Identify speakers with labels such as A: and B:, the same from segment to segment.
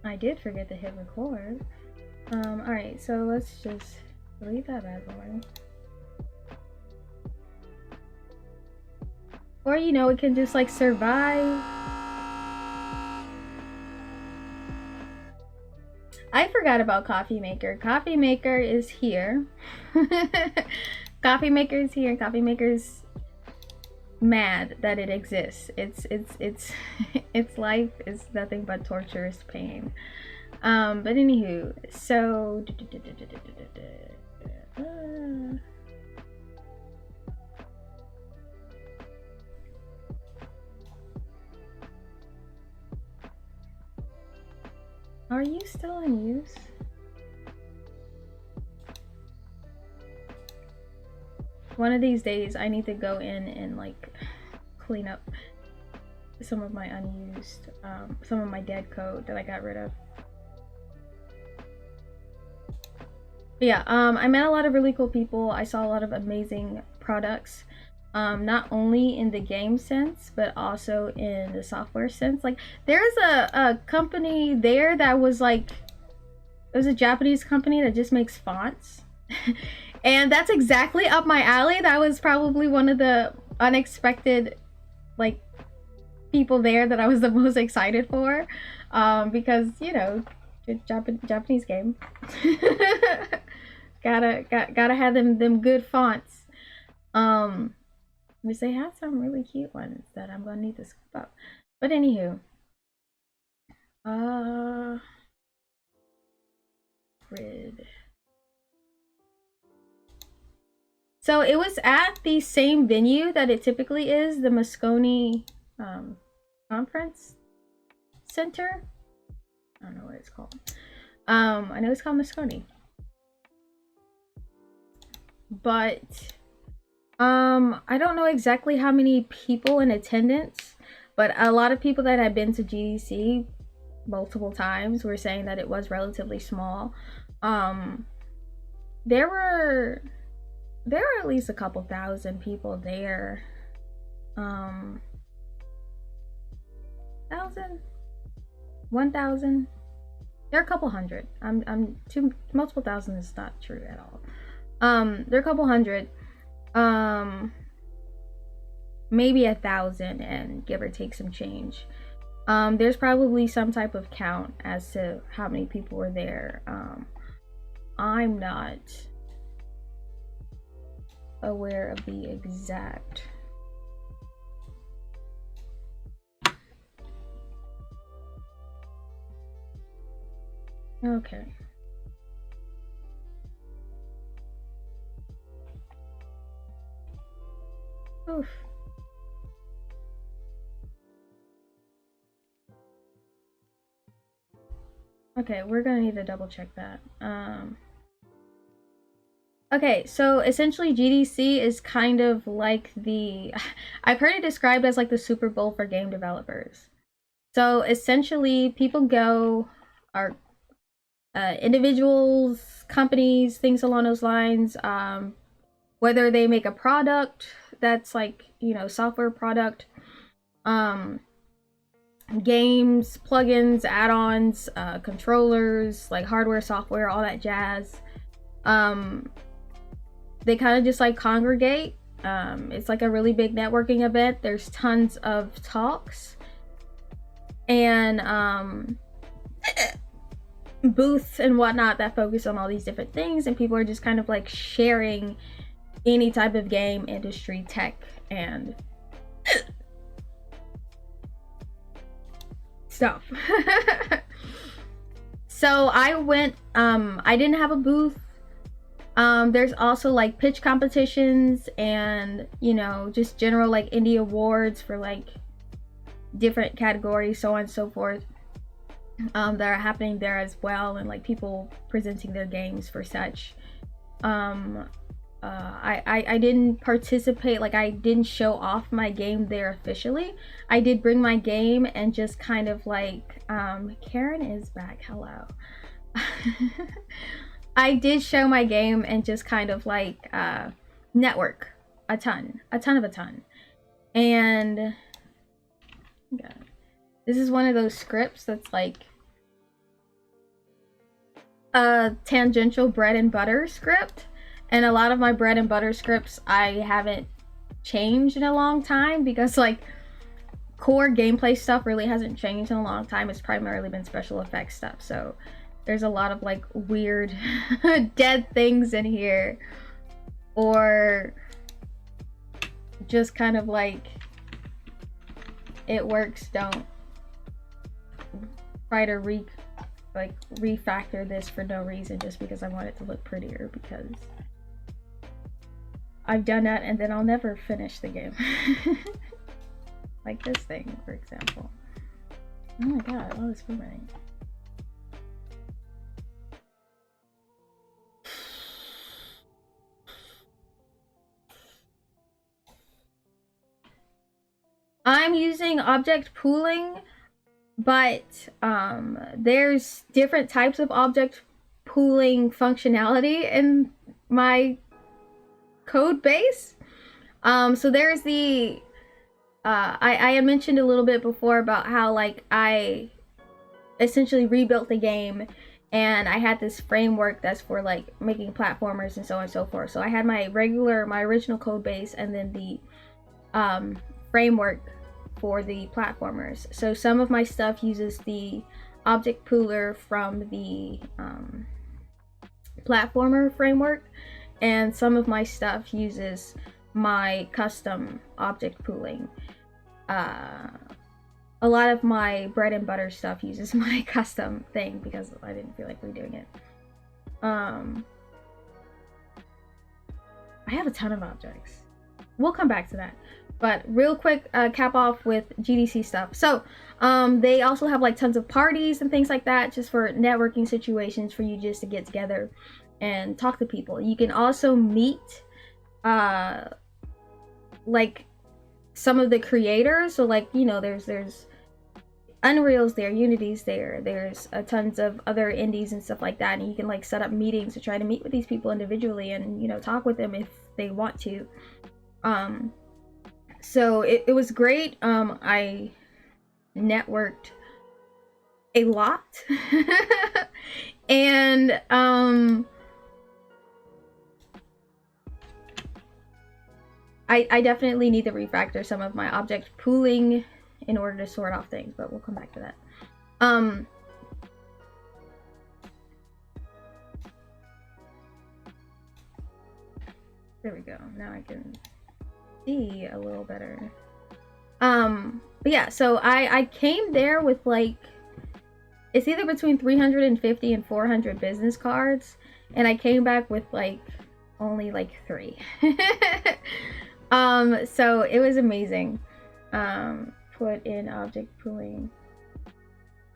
A: I did forget to hit record. Alright, so let's just delete that bad boy. Or, you know, it can just like survive. I forgot about Coffee Maker. Coffee Maker is here. Coffee Maker is here. Coffee Maker's mad that it exists. Its life is nothing but torturous pain. But anywho, so are you still in use? One of these days I need to go in and like clean up some of my unused, some of my dead code that I got rid of. But yeah, I met a lot of really cool people. I saw a lot of amazing products, not only in the game sense, but also in the software sense. Like, there's a company there that was like, it was a Japanese company that just makes fonts. And that's exactly up my alley. That was probably one of the unexpected, like, people there that I was the most excited for, because, you know, Japanese game. gotta have them good fonts. Because they have some really cute ones that I'm gonna need to scoop up. But anywho, grid. So it was at the same venue that it typically is, the Moscone Conference Center. I don't know what it's called. I know it's called Moscone. But I don't know exactly how many people in attendance, but a lot of people that had been to GDC multiple times were saying that it was relatively small. There were at least a couple thousand people there. 1,000. There are a couple hundred. Multiple thousand is not true at all. There are a couple hundred. Maybe 1,000, and give or take some change. There's probably some type of count as to how many people were there. I'm not aware of the exact. Okay. Oof. Okay, we're gonna need to double check that. Okay, so essentially GDC is kind of like the, I've heard it described as like the Super Bowl for game developers. So essentially people go, are individuals, companies, things along those lines, whether they make a product that's like, you know, software product, games, plugins, add-ons, controllers, like hardware, software, all that jazz. They kind of just like congregate. It's like a really big networking event. There's tons of talks and booths and whatnot that focus on all these different things, and people are just kind of like sharing any type of game industry tech and stuff. So I went, I didn't have a booth. There's also like pitch competitions and, you know, just general like indie awards for like different categories, so on and so forth, that are happening there as well, and like people presenting their games for such. I didn't participate, like I didn't show off my game there officially. I did bring my game and just kind of like, Karen is back, hello. I did show my game and just kind of like network a ton. And yeah, this is one of those scripts that's like a tangential bread and butter script, and a lot of my bread and butter scripts I haven't changed in a long time because like core gameplay stuff really hasn't changed in a long time. It's primarily been special effects stuff. So there's a lot of like weird dead things in here, or just kind of like it works, don't try to refactor this for no reason just because I want it to look prettier, because I've done that and then I'll never finish the game. Like this thing, for example. Oh my god, all this boomerang. I'm using object pooling, but there's different types of object pooling functionality in my code base. So there's the I had mentioned a little bit before about how like I essentially rebuilt the game, and I had this framework that's for like making platformers and so on and so forth. So I had my original code base, and then the framework for the platformers. So some of my stuff uses the object pooler from the platformer framework, and some of my stuff uses my custom object pooling. A lot of my bread and butter stuff uses my custom thing because I didn't feel like redoing it. I have a ton of objects. We'll come back to that. But real quick, cap off with GDC stuff. So they also have like tons of parties and things like that, just for networking situations for you just to get together and talk to people. You can also meet like some of the creators. So like, you know, there's Unreal's there, Unity's there, there's tons of other indies and stuff like that, and you can like set up meetings to try to meet with these people individually and, you know, talk with them if they want to. So it was great. I networked a lot. And I definitely need to refactor some of my object pooling in order to sort off things, but we'll come back to that. There we go. Now I can see a little better. But yeah, so I came there with like, it's either between 350 and 400 business cards, and I came back with like only like 3. So it was amazing. Put in object pooling.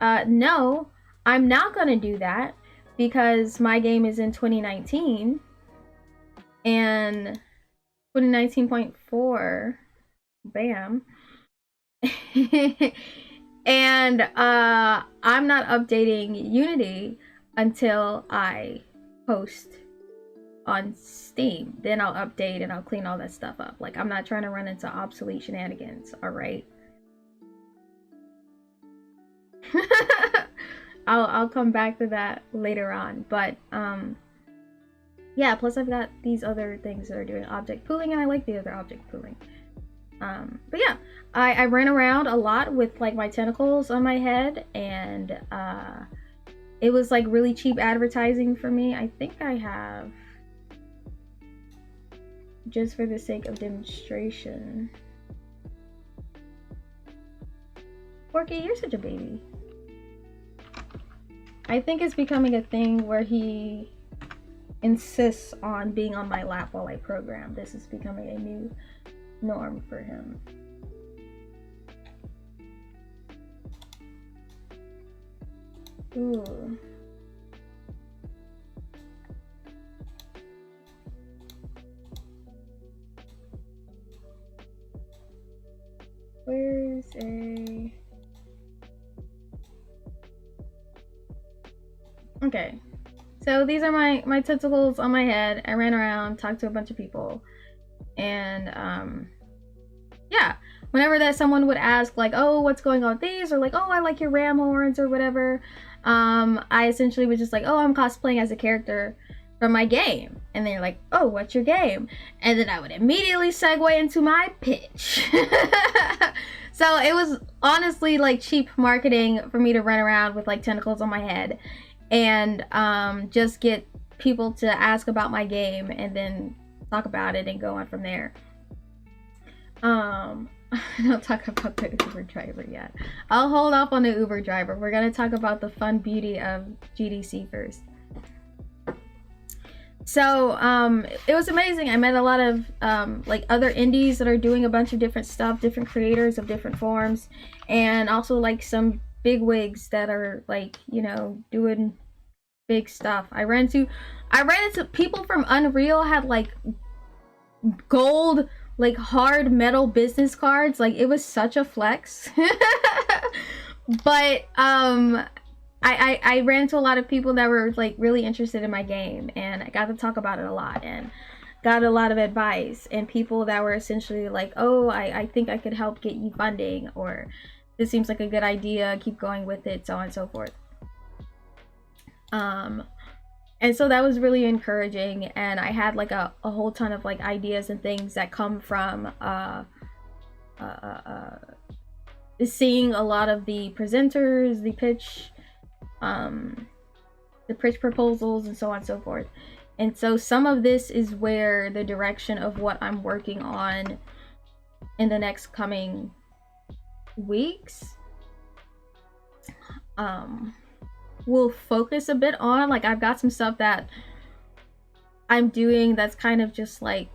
A: No, I'm not gonna do that because my game is in 2019 and 2019.4, bam. And I'm not updating Unity until I post on Steam. Then I'll update and I'll clean all that stuff up. Like, I'm not trying to run into obsolete shenanigans, all right? I'll come back to that later on, but yeah, plus I've got these other things that are doing object pooling, and I like the other object pooling. But yeah, I ran around a lot with like my tentacles on my head, and it was like really cheap advertising for me. I think I have, just for the sake of demonstration. Porky, you're such a baby. I think it's becoming a thing where he insists on being on my lap while I program. This is becoming a new norm for him. Ooh. Where's a... Okay, so these are my tentacles on my head. I ran around, talked to a bunch of people, and yeah, whenever that someone would ask like, oh, what's going on with these, or like, oh, I like your ram horns or whatever, I essentially was just like, oh, I'm cosplaying as a character from my game. And they're like, oh, what's your game? And then I would immediately segue into my pitch. So it was honestly like cheap marketing for me to run around with like tentacles on my head and just get people to ask about my game and then talk about it and go on from there. I don't talk about the Uber driver yet. I'll hold off on the Uber driver. We're gonna talk about the fun beauty of GDC first. So it was amazing. I met a lot of like other indies that are doing a bunch of different stuff, different creators of different forms, and also like some big wigs that are like, you know, doing big stuff. I ran into people from Unreal had like gold, like hard metal business cards. Like it was such a flex. But I ran into a lot of people that were like really interested in my game, and I got to talk about it a lot and got a lot of advice, and people that were essentially like, oh, I think I could help get you funding, or this seems like a good idea, keep going with it, so on and so forth. And so that was really encouraging, and I had like a whole ton of like ideas and things that come from seeing a lot of the presenters, the pitch proposals, and so on and so forth. And so some of this is where the direction of what I'm working on in the next coming weeks will focus a bit on. Like I've got some stuff that I'm doing that's kind of just like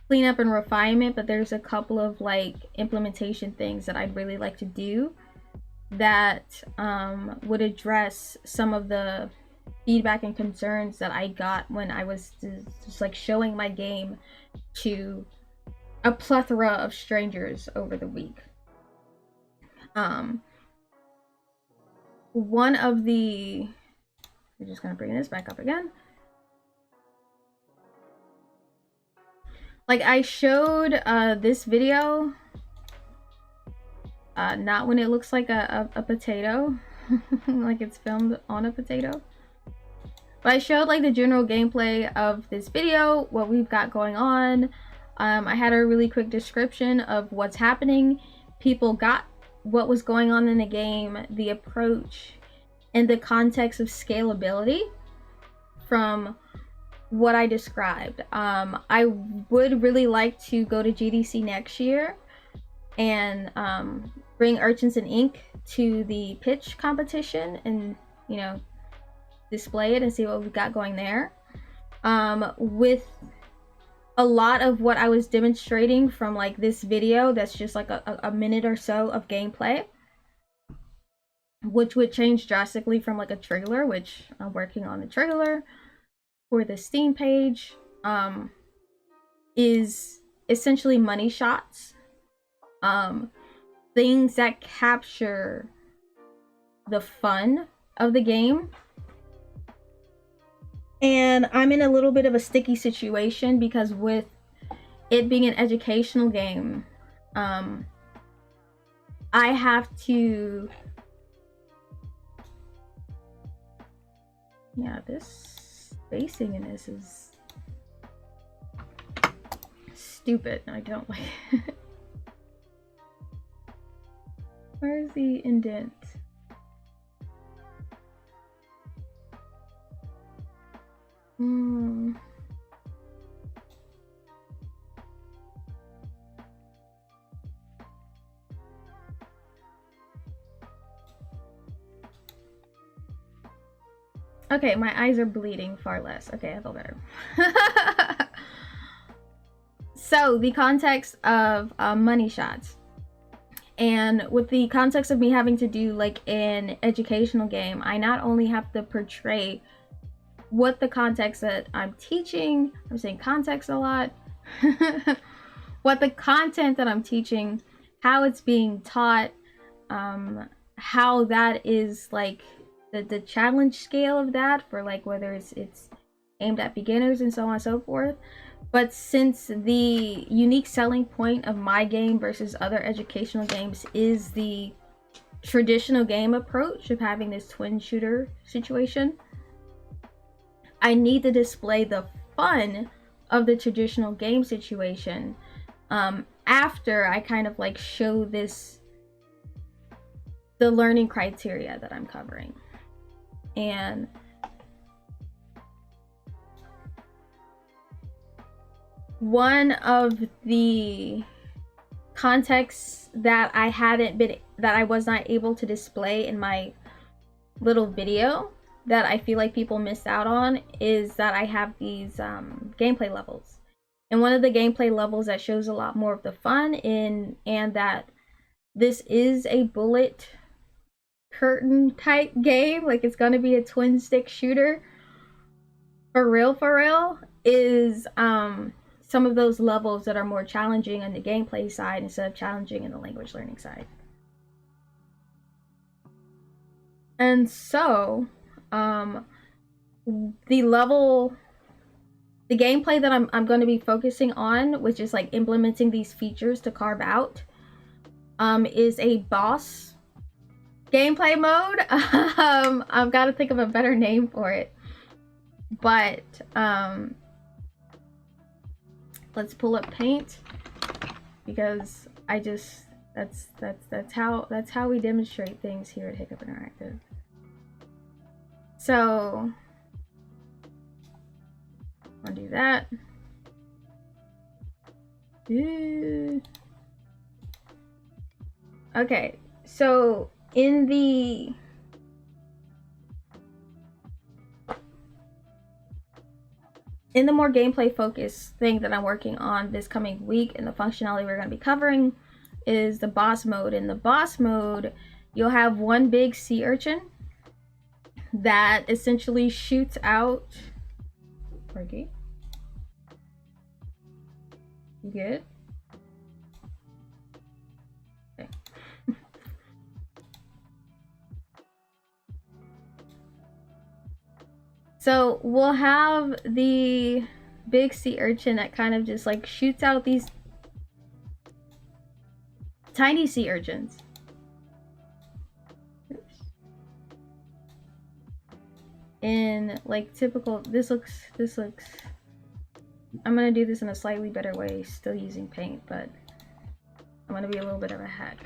A: cleanup and refinement, but there's a couple of like implementation things that I'd really like to do that would address some of the feedback and concerns that I got when I was just like showing my game to a plethora of strangers over the week. One of the, we're just gonna bring this back up again. Like I showed this video, not when it looks like a potato, like it's filmed on a potato. But I showed like the general gameplay of this video, what we've got going on. I had a really quick description of what's happening. People got what was going on in the game, the approach, and the context of scalability from what I described. I would really like to go to GDC next year and bring Urchins Ink to the pitch competition and, you know, display it and see what we've got going there. With a lot of what I was demonstrating from like this video that's just like a minute or so of gameplay, which would change drastically from like a trailer, which I'm working on the trailer for the Steam page, is essentially money shots, things that capture the fun of the game. And I'm in a little bit of a sticky situation because with it being an educational game, I have to, yeah, this spacing in this is stupid. I don't like it. Where's the indent? Okay, my eyes are bleeding far less. Okay, I feel better. So the context of money shots, and with the context of me having to do like an educational game, I not only have to portray what the context that I'm teaching, I'm saying context a lot, what the content that I'm teaching, how it's being taught, how that is like the challenge scale of that for like whether it's aimed at beginners and so on and so forth. But since the unique selling point of my game versus other educational games is the traditional game approach of having this twin shooter situation. I need to display the fun of the traditional game situation after I kind of like show this, the learning criteria that I'm covering. And one of the contexts that I was not able to display in my little video that I feel like people missed out on is that I have these gameplay levels. And one of the gameplay levels that shows a lot more of the fun and that this is a bullet curtain type game, like it's gonna be a twin stick shooter for real, is some of those levels that are more challenging on the gameplay side instead of challenging in the language learning side. And so the gameplay that I'm going to be focusing on, which is like implementing these features to carve out, is a boss gameplay mode. I've got to think of a better name for it, but let's pull up Paint, because I just that's how we demonstrate things here at Hiccup Interactive. So I'll do that. Okay, so in the more gameplay focused thing that I'm working on this coming week, and the functionality we're going to be covering is the boss mode. In the boss mode, you'll have one big sea urchin that essentially shoots out. Okay. You good? Okay. So we'll have the big sea urchin that kind of just like shoots out these tiny sea urchins. Oops. In like typical, this looks, I'm gonna do this in a slightly better way, still using Paint, but I'm gonna be a little bit of a hack.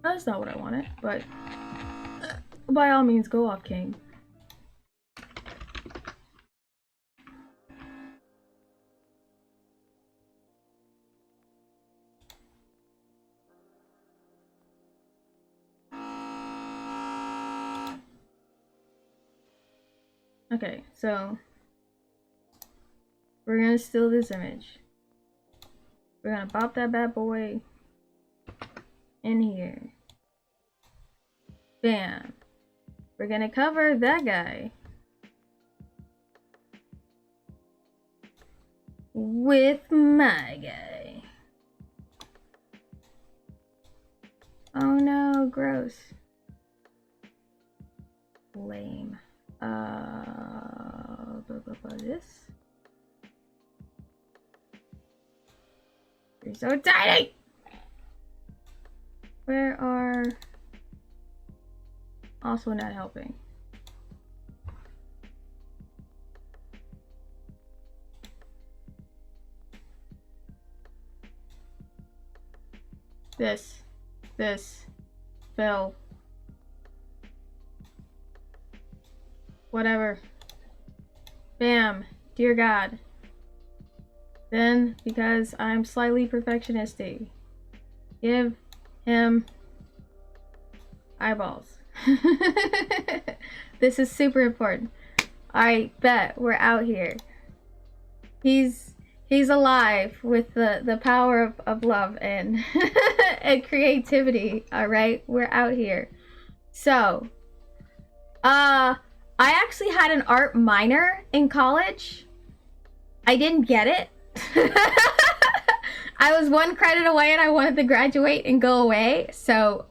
A: That's not what I wanted, but by all means, go off, King. Okay, so we're gonna steal this image. We're gonna pop that bad boy in here. Bam. We're gonna cover that guy with my guy. Oh no, gross. Lame. This. You're so tiny! Where are... Also not helping. This, Phil. Whatever. Bam. Dear God. Then, because I'm slightly perfectionistic, give him eyeballs. This is super important. Alright, bet. We're out here. He's alive with the power of love and and creativity. Alright, we're out here. So, I actually had an art minor in college. I didn't get it. I was one credit away and I wanted to graduate and go away. So,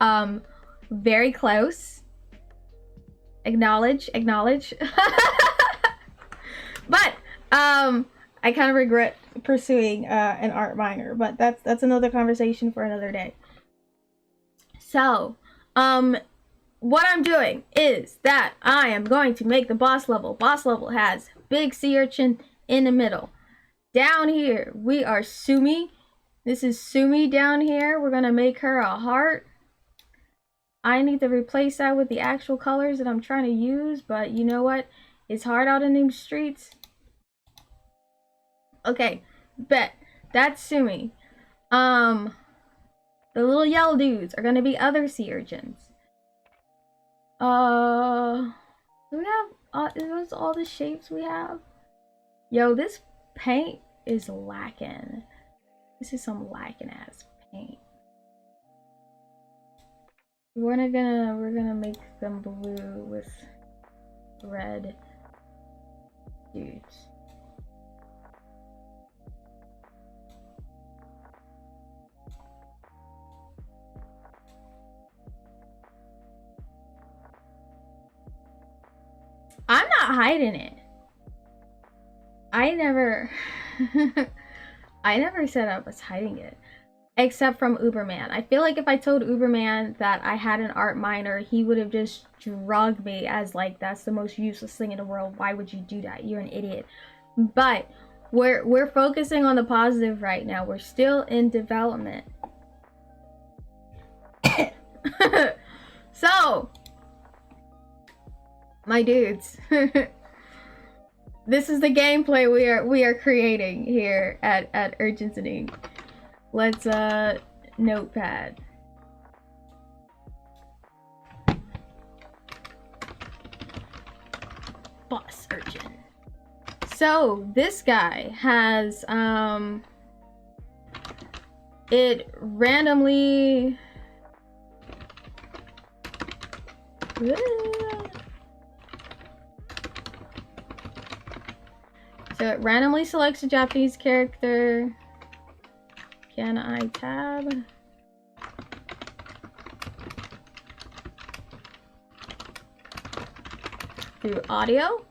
A: very close. Acknowledge. But I kind of regret pursuing an art minor, but that's another conversation for another day. So, what I'm doing is that I am going to make the boss level. Boss level has big sea urchin in the middle. Down here, we are Sumi. This is Sumi down here. We're gonna make her a heart. I need to replace that with the actual colors that I'm trying to use, but you know what? It's hard out in these streets. Okay, bet. That's Sumi. The little yellow dudes are gonna be other sea urchins. Do we have, is those all the shapes we have? Yo, this paint is lacking. This is some lacking ass paint. We're gonna make them blue with red dudes. I'm not hiding it. I never said I was hiding it. Except from UberMan. I feel like if I told UberMan that I had an art minor, he would have just drugged me as like, that's the most useless thing in the world. Why would you do that? You're an idiot. But we're focusing on the positive right now. We're still in development. So, my dudes, this is the gameplay we are creating here at Urchins Ink. Let's notepad. Boss urchin. So this guy has it randomly selects a Japanese character. Can I tab? Through audio?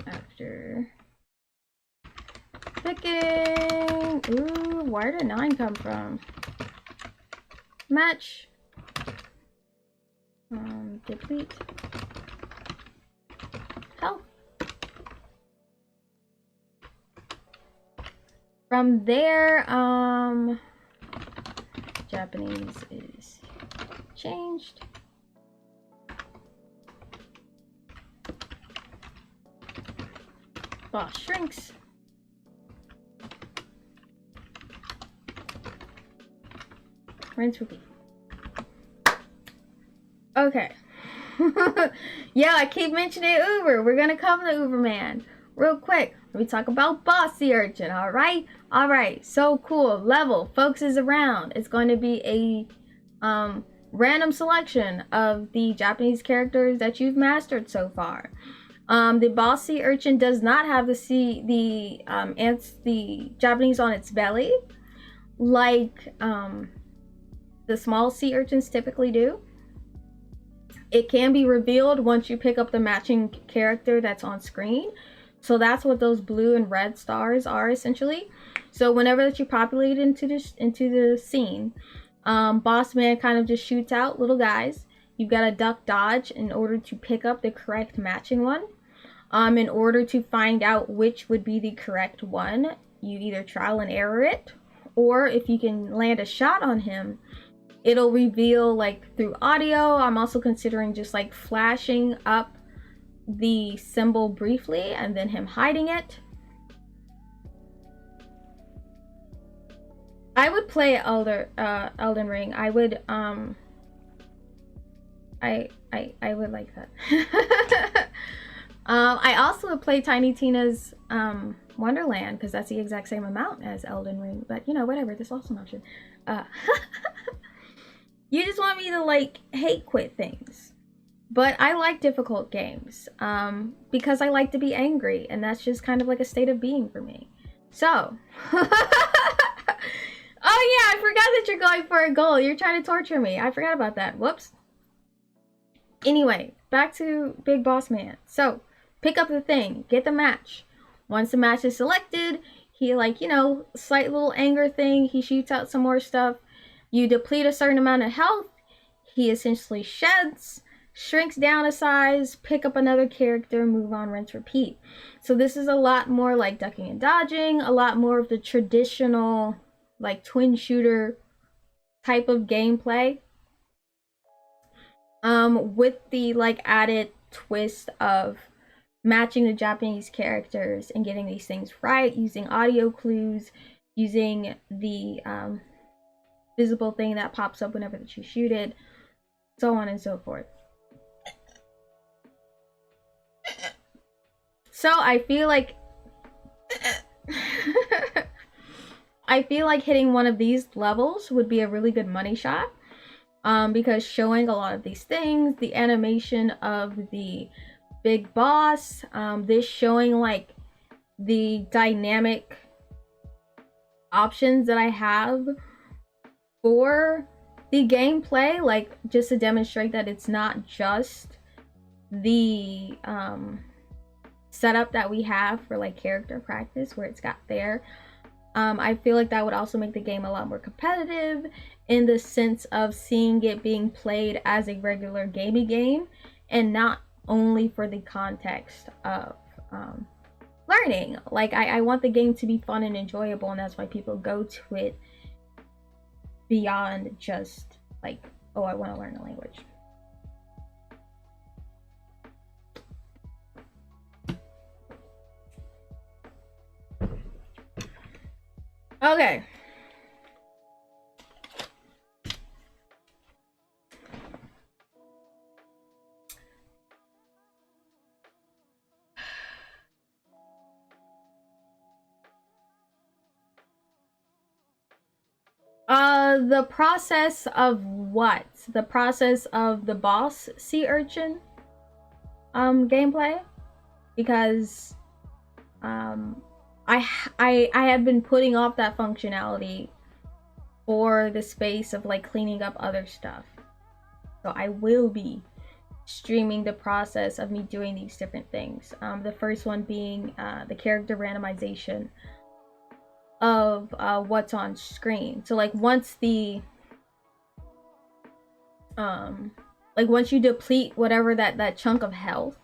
A: After picking, ooh, where did 9 come from? Match. Deplete. Health. From there, Japanese is changed. Boss shrinks. Rinse, repeat. Okay. Yeah, I keep mentioning Uber. We're gonna come to UberMan real quick. Let me talk about Boss the Urchin. All right. So cool. Level focuses around. It's going to be a random selection of the Japanese characters that you've mastered so far. The Boss Sea Urchin does not have the Japanese on its belly, like the small sea urchins typically do. It can be revealed once you pick up the matching character that's on screen. So that's what those blue and red stars are essentially. So whenever that you populate into the scene, Boss Man kind of just shoots out little guys. You've got to duck dodge in order to pick up the correct matching one. In order to find out which would be the correct one, you either trial and error it, or if you can land a shot on him, it'll reveal like through audio. I'm also considering just like flashing up the symbol briefly and then him hiding it. I would play Elden Ring. I would I would like that. I also would play Tiny Tina's Wonderland because that's the exact same amount as Elden Ring. But you know, whatever. There's also an option. You just want me to like hate quit things. But I like difficult games because I like to be angry, and that's just kind of like a state of being for me. So, oh yeah, I forgot that you're going for a goal. You're trying to torture me. I forgot about that. Whoops. Anyway, back to Big Boss Man. So, pick up the thing, get the match. Once the match is selected, he like, you know, slight little anger thing, he shoots out some more stuff. You deplete a certain amount of health, he essentially sheds, shrinks down a size, pick up another character, move on, rinse, repeat. So this is a lot more like ducking and dodging, a lot more of the traditional like twin shooter type of gameplay. With the like added twist of matching the Japanese characters and getting these things right, using audio clues, using the visible thing that pops up whenever that you shoot it, so on and so forth. So I feel like hitting one of these levels would be a really good money shot. Because showing a lot of these things, the animation of the big boss, this showing like the dynamic options that I have for the gameplay, like just to demonstrate that it's not just the setup that we have for like character practice where it's got there. I feel like that would also make the game a lot more competitive in the sense of seeing it being played as a regular gaming game and not only for the context of learning. Like I want the game to be fun and enjoyable, and that's why people go to it beyond just like, oh, I want to learn a language. Okay. The process of what? The process of the boss sea urchin gameplay, because I have been putting off that functionality for the space of like cleaning up other stuff. So I will be streaming the process of me doing these different things. The first one being the character randomization of what's on screen. So like once the like once you deplete whatever that chunk of health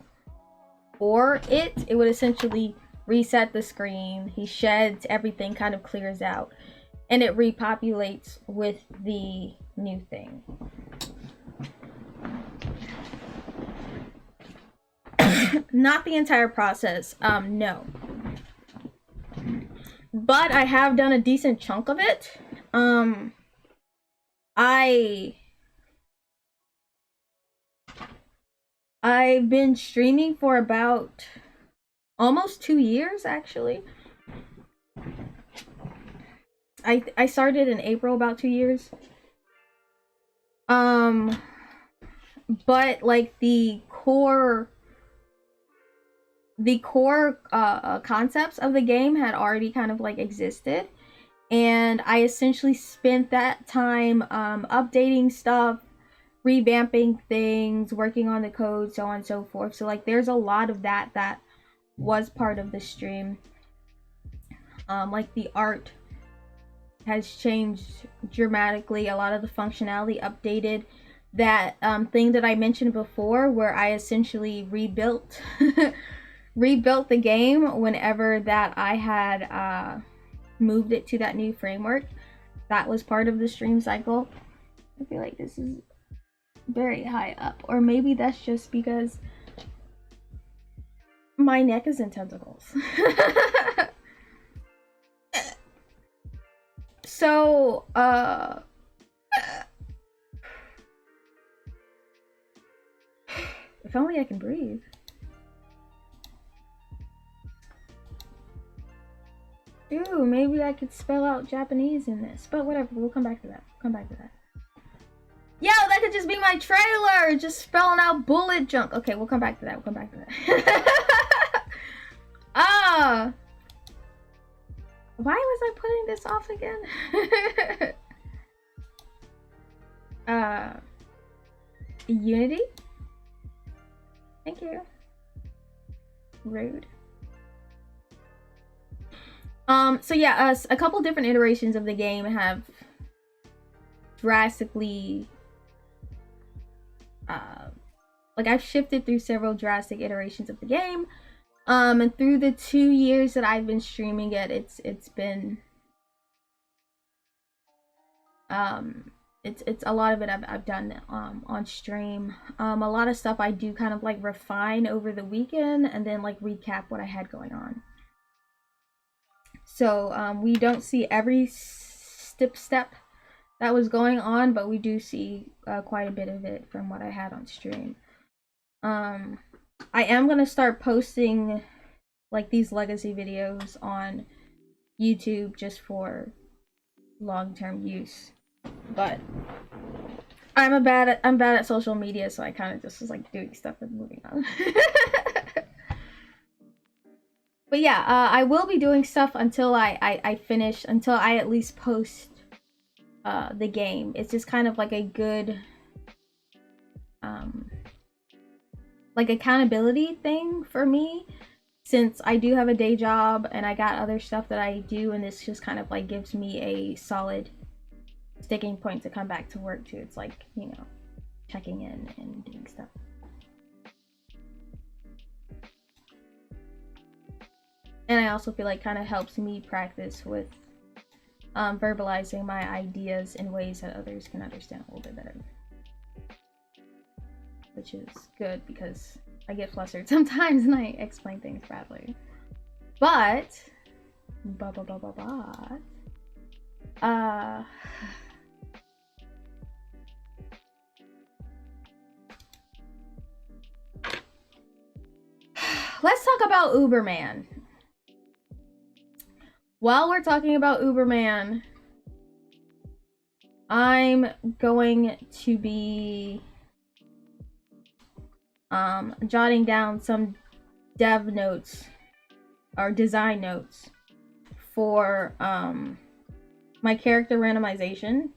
A: for it, it would essentially reset the screen. He sheds, everything kind of clears out, and it repopulates with the new thing. Not the entire process, no. But I have done a decent chunk of it. I've been streaming for about almost 2 years, actually. I started in April, about 2 years. But like the core concepts of the game had already kind of like existed, and I essentially spent that time updating stuff, revamping things, working on the code, so on and so forth. So like there's a lot of that was part of the stream. Like the art has changed dramatically, a lot of the functionality updated. That thing that I mentioned before where I essentially rebuilt the game whenever that I had moved it to that new framework, that was part of the stream cycle. I feel like this is very high up, or maybe that's just because my neck is in tentacles. So if only I can breathe. Ooh, maybe I could spell out Japanese in this, but whatever, we'll come back to that. Yo, that could just be my trailer, just spelling out bullet junk. Okay, we'll come back to that. We'll come back to that. Why was I putting this off again? Unity? Thank you. Rude. So yeah, a couple different iterations of the game have drastically like I've shifted through several drastic iterations of the game. And through the 2 years that I've been streaming it, it's been it's a lot of it I've done on stream. A lot of stuff I do kind of like refine over the weekend and then like recap what I had going on. So we don't see every step that was going on, but we do see quite a bit of it from what I had on stream. I am gonna start posting like these legacy videos on YouTube just for long-term use, but I'm bad at social media, so I kind of just was like doing stuff and moving on. But yeah, I will be doing stuff until I finish, until I at least post the game. It's just kind of like a good like accountability thing for me, since I do have a day job and I got other stuff that I do, and this just kind of like gives me a solid sticking point to come back to work to. It's like, you know, checking in and doing stuff. And I also feel like kind of helps me practice with verbalizing my ideas in ways that others can understand a little bit better. Which is good because I get flustered sometimes and I explain things badly. But let's talk about UberMan. While we're talking about UberMan, I'm going to be jotting down some dev notes or design notes for my character randomization.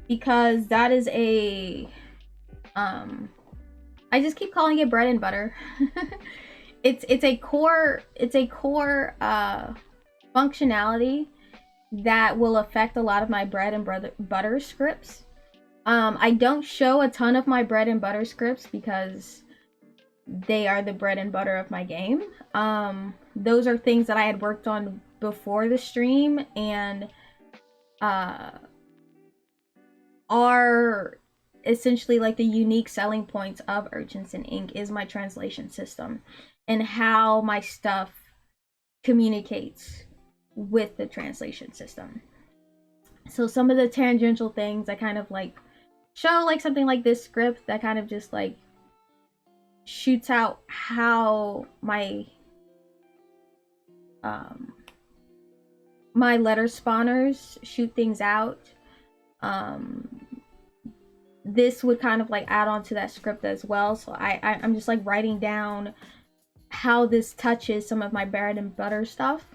A: Because that is a I just keep calling it bread and butter. it's a core functionality that will affect a lot of my bread and butter scripts. I don't show a ton of my bread and butter scripts because they are the bread and butter of my game. Those are things that I had worked on before the stream and are essentially like the unique selling points of Urchins Ink is my translation system and how my stuff communicates with the translation system. So some of the tangential things I kind of like show, like something like this script that kind of just like shoots out how my my letter spawners shoot things out. This would kind of like add on to that script as well. So I'm just like writing down how this touches some of my bread and butter stuff.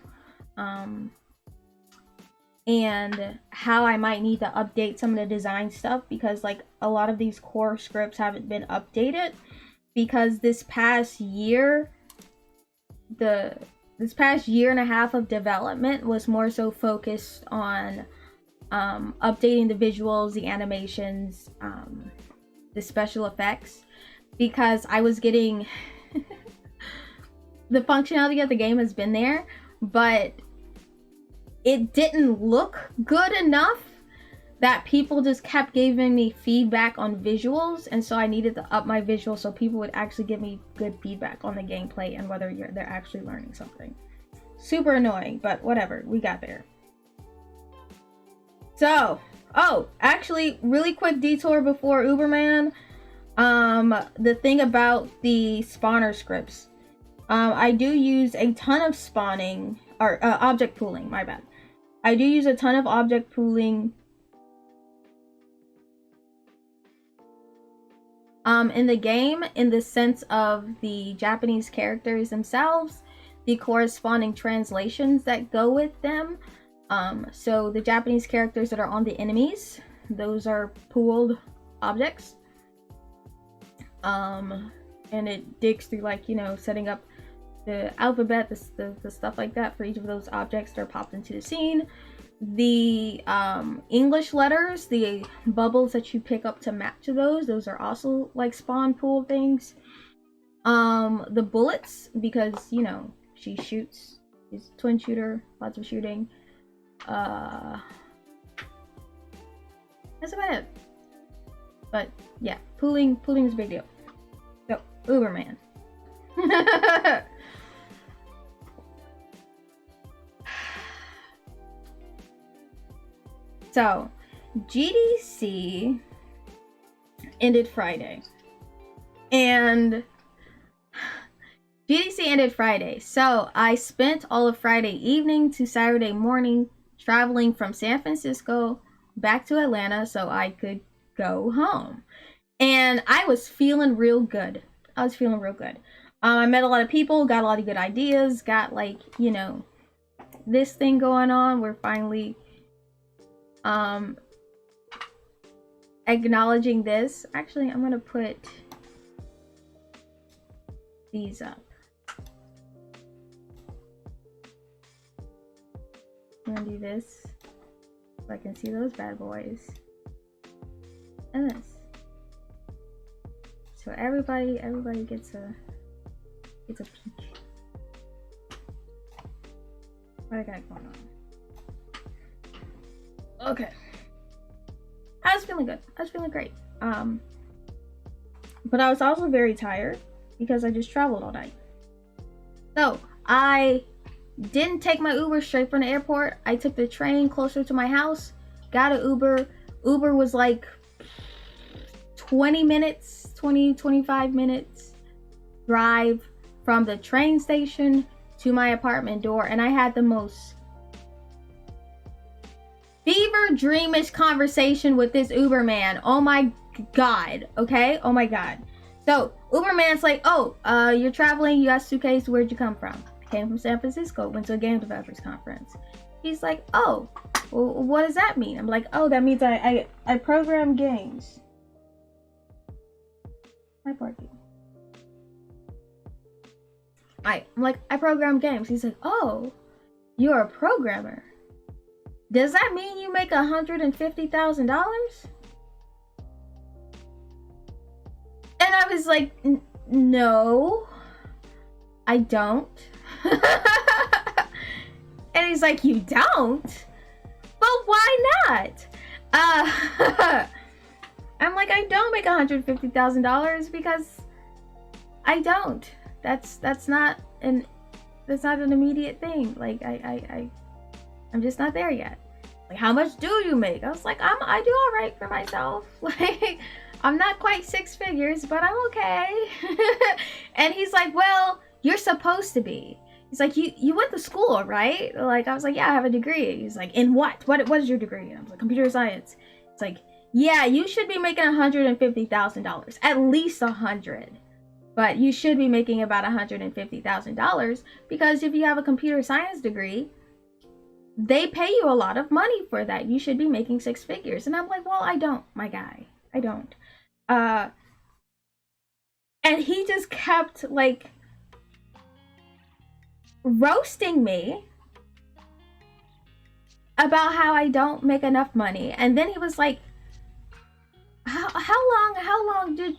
A: And how I might need to update some of the design stuff, because like a lot of these core scripts haven't been updated because this past year and a half of development was more so focused on updating the visuals, the animations, the special effects, because I was getting the functionality of the game has been there, but it didn't look good enough that people just kept giving me feedback on visuals, and so I needed to up my visuals so people would actually give me good feedback on the gameplay and whether they're actually learning something. Super annoying, but whatever, we got there. So, actually, really quick detour before UberMan. The thing about the spawner scripts. I do use a ton of spawning, or object pooling, my bad. I do use a ton of object pooling. In the game, in the sense of the Japanese characters themselves, the corresponding translations that go with them. So the Japanese characters that are on the enemies, those are pooled objects. And it digs through, like, you know, setting up the alphabet, the stuff like that for each of those objects that are popped into the scene. The English letters, the bubbles that you pick up to map to those are also like spawn pool things. The bullets, because, you know, she shoots, she's a twin shooter, lots of shooting. That's about it. But yeah, pooling is a big deal. So, UberMan. So, GDC ended Friday. And GDC ended Friday. So, I spent all of Friday evening to Saturday morning traveling from San Francisco back to Atlanta so I could go home. And I was feeling real good. I met a lot of people, got a lot of good ideas, got, like, you know, this thing going on. We're finally acknowledging this. Actually, I'm gonna put these up. I'm gonna do this so I can see those bad boys. And this. So everybody gets a peek. What I got going on? Okay. I was feeling good. I was feeling great. But I was also very tired because I just traveled all night. So I didn't take my Uber straight from the airport. I took the train closer to my house, got an Uber. Uber was like 25 minutes drive from the train station to my apartment door, and I had the most fever dreamish conversation with this UberMan. Oh my god. Okay? Oh my god. So UberMan's like, oh, you're traveling, you got a suitcase, where'd you come from? Came from San Francisco, went to a game developers conference. He's like, oh, well, what does that mean? I'm like, oh, that means I program games. My parking. I'm like, I program games. He's like, oh, you're a programmer. Does that mean you make $150,000? And I was like, no, I don't. And he's like, you don't? Well, why not? I'm like, I don't make $150,000 because I don't. That's not an immediate thing. Like I'm just not there yet. Like, how much do you make? I was like, I do all right for myself. Like, I'm not quite six figures, but I'm okay. And he's like, well, you're supposed to be. He's like, you went to school, right? Like, I was like, yeah, I have a degree. He's like, in what? What is your degree? And I was like, computer science. It's like, yeah, you should be making $150,000, at least 100. But you should be making about $150,000 because if you have a computer science degree, they pay you a lot of money for that. You should be making six figures. And I'm like, well, I don't, my guy. I don't. And he just kept, like, roasting me about how I don't make enough money. And then he was like, how long did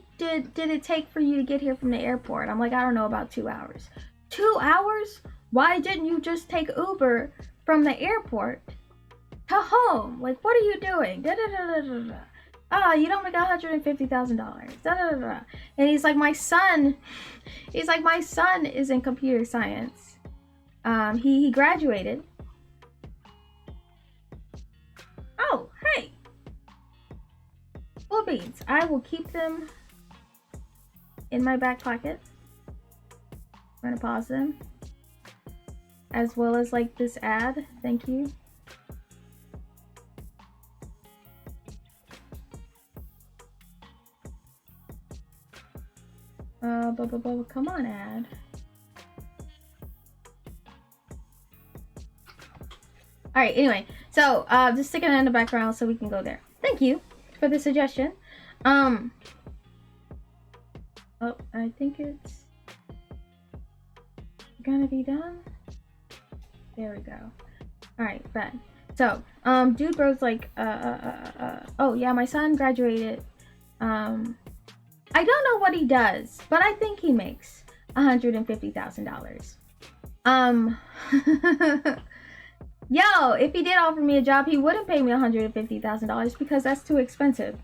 A: it take for you to get here from the airport? I'm like, I don't know, about 2 hours. 2 hours? Why didn't you just take Uber from the airport to home? Like, what are you doing? Oh, you don't make $150,000. And he's like, my son is in computer science. He graduated. Oh, hey. Cool beans. I will keep them in my back pocket. I'm gonna pause them. As well as, like, this ad. Thank you. Come on, ad. All right, anyway, so just sticking it in the background so we can go there. Thank you for the suggestion. Oh, I think it's gonna be done. There we go. All right, bad. So, dude bro's like, oh yeah, my son graduated. I don't know what he does, but I think he makes $150,000. Yo, if he did offer me a job, he wouldn't pay me $150,000 because that's too expensive.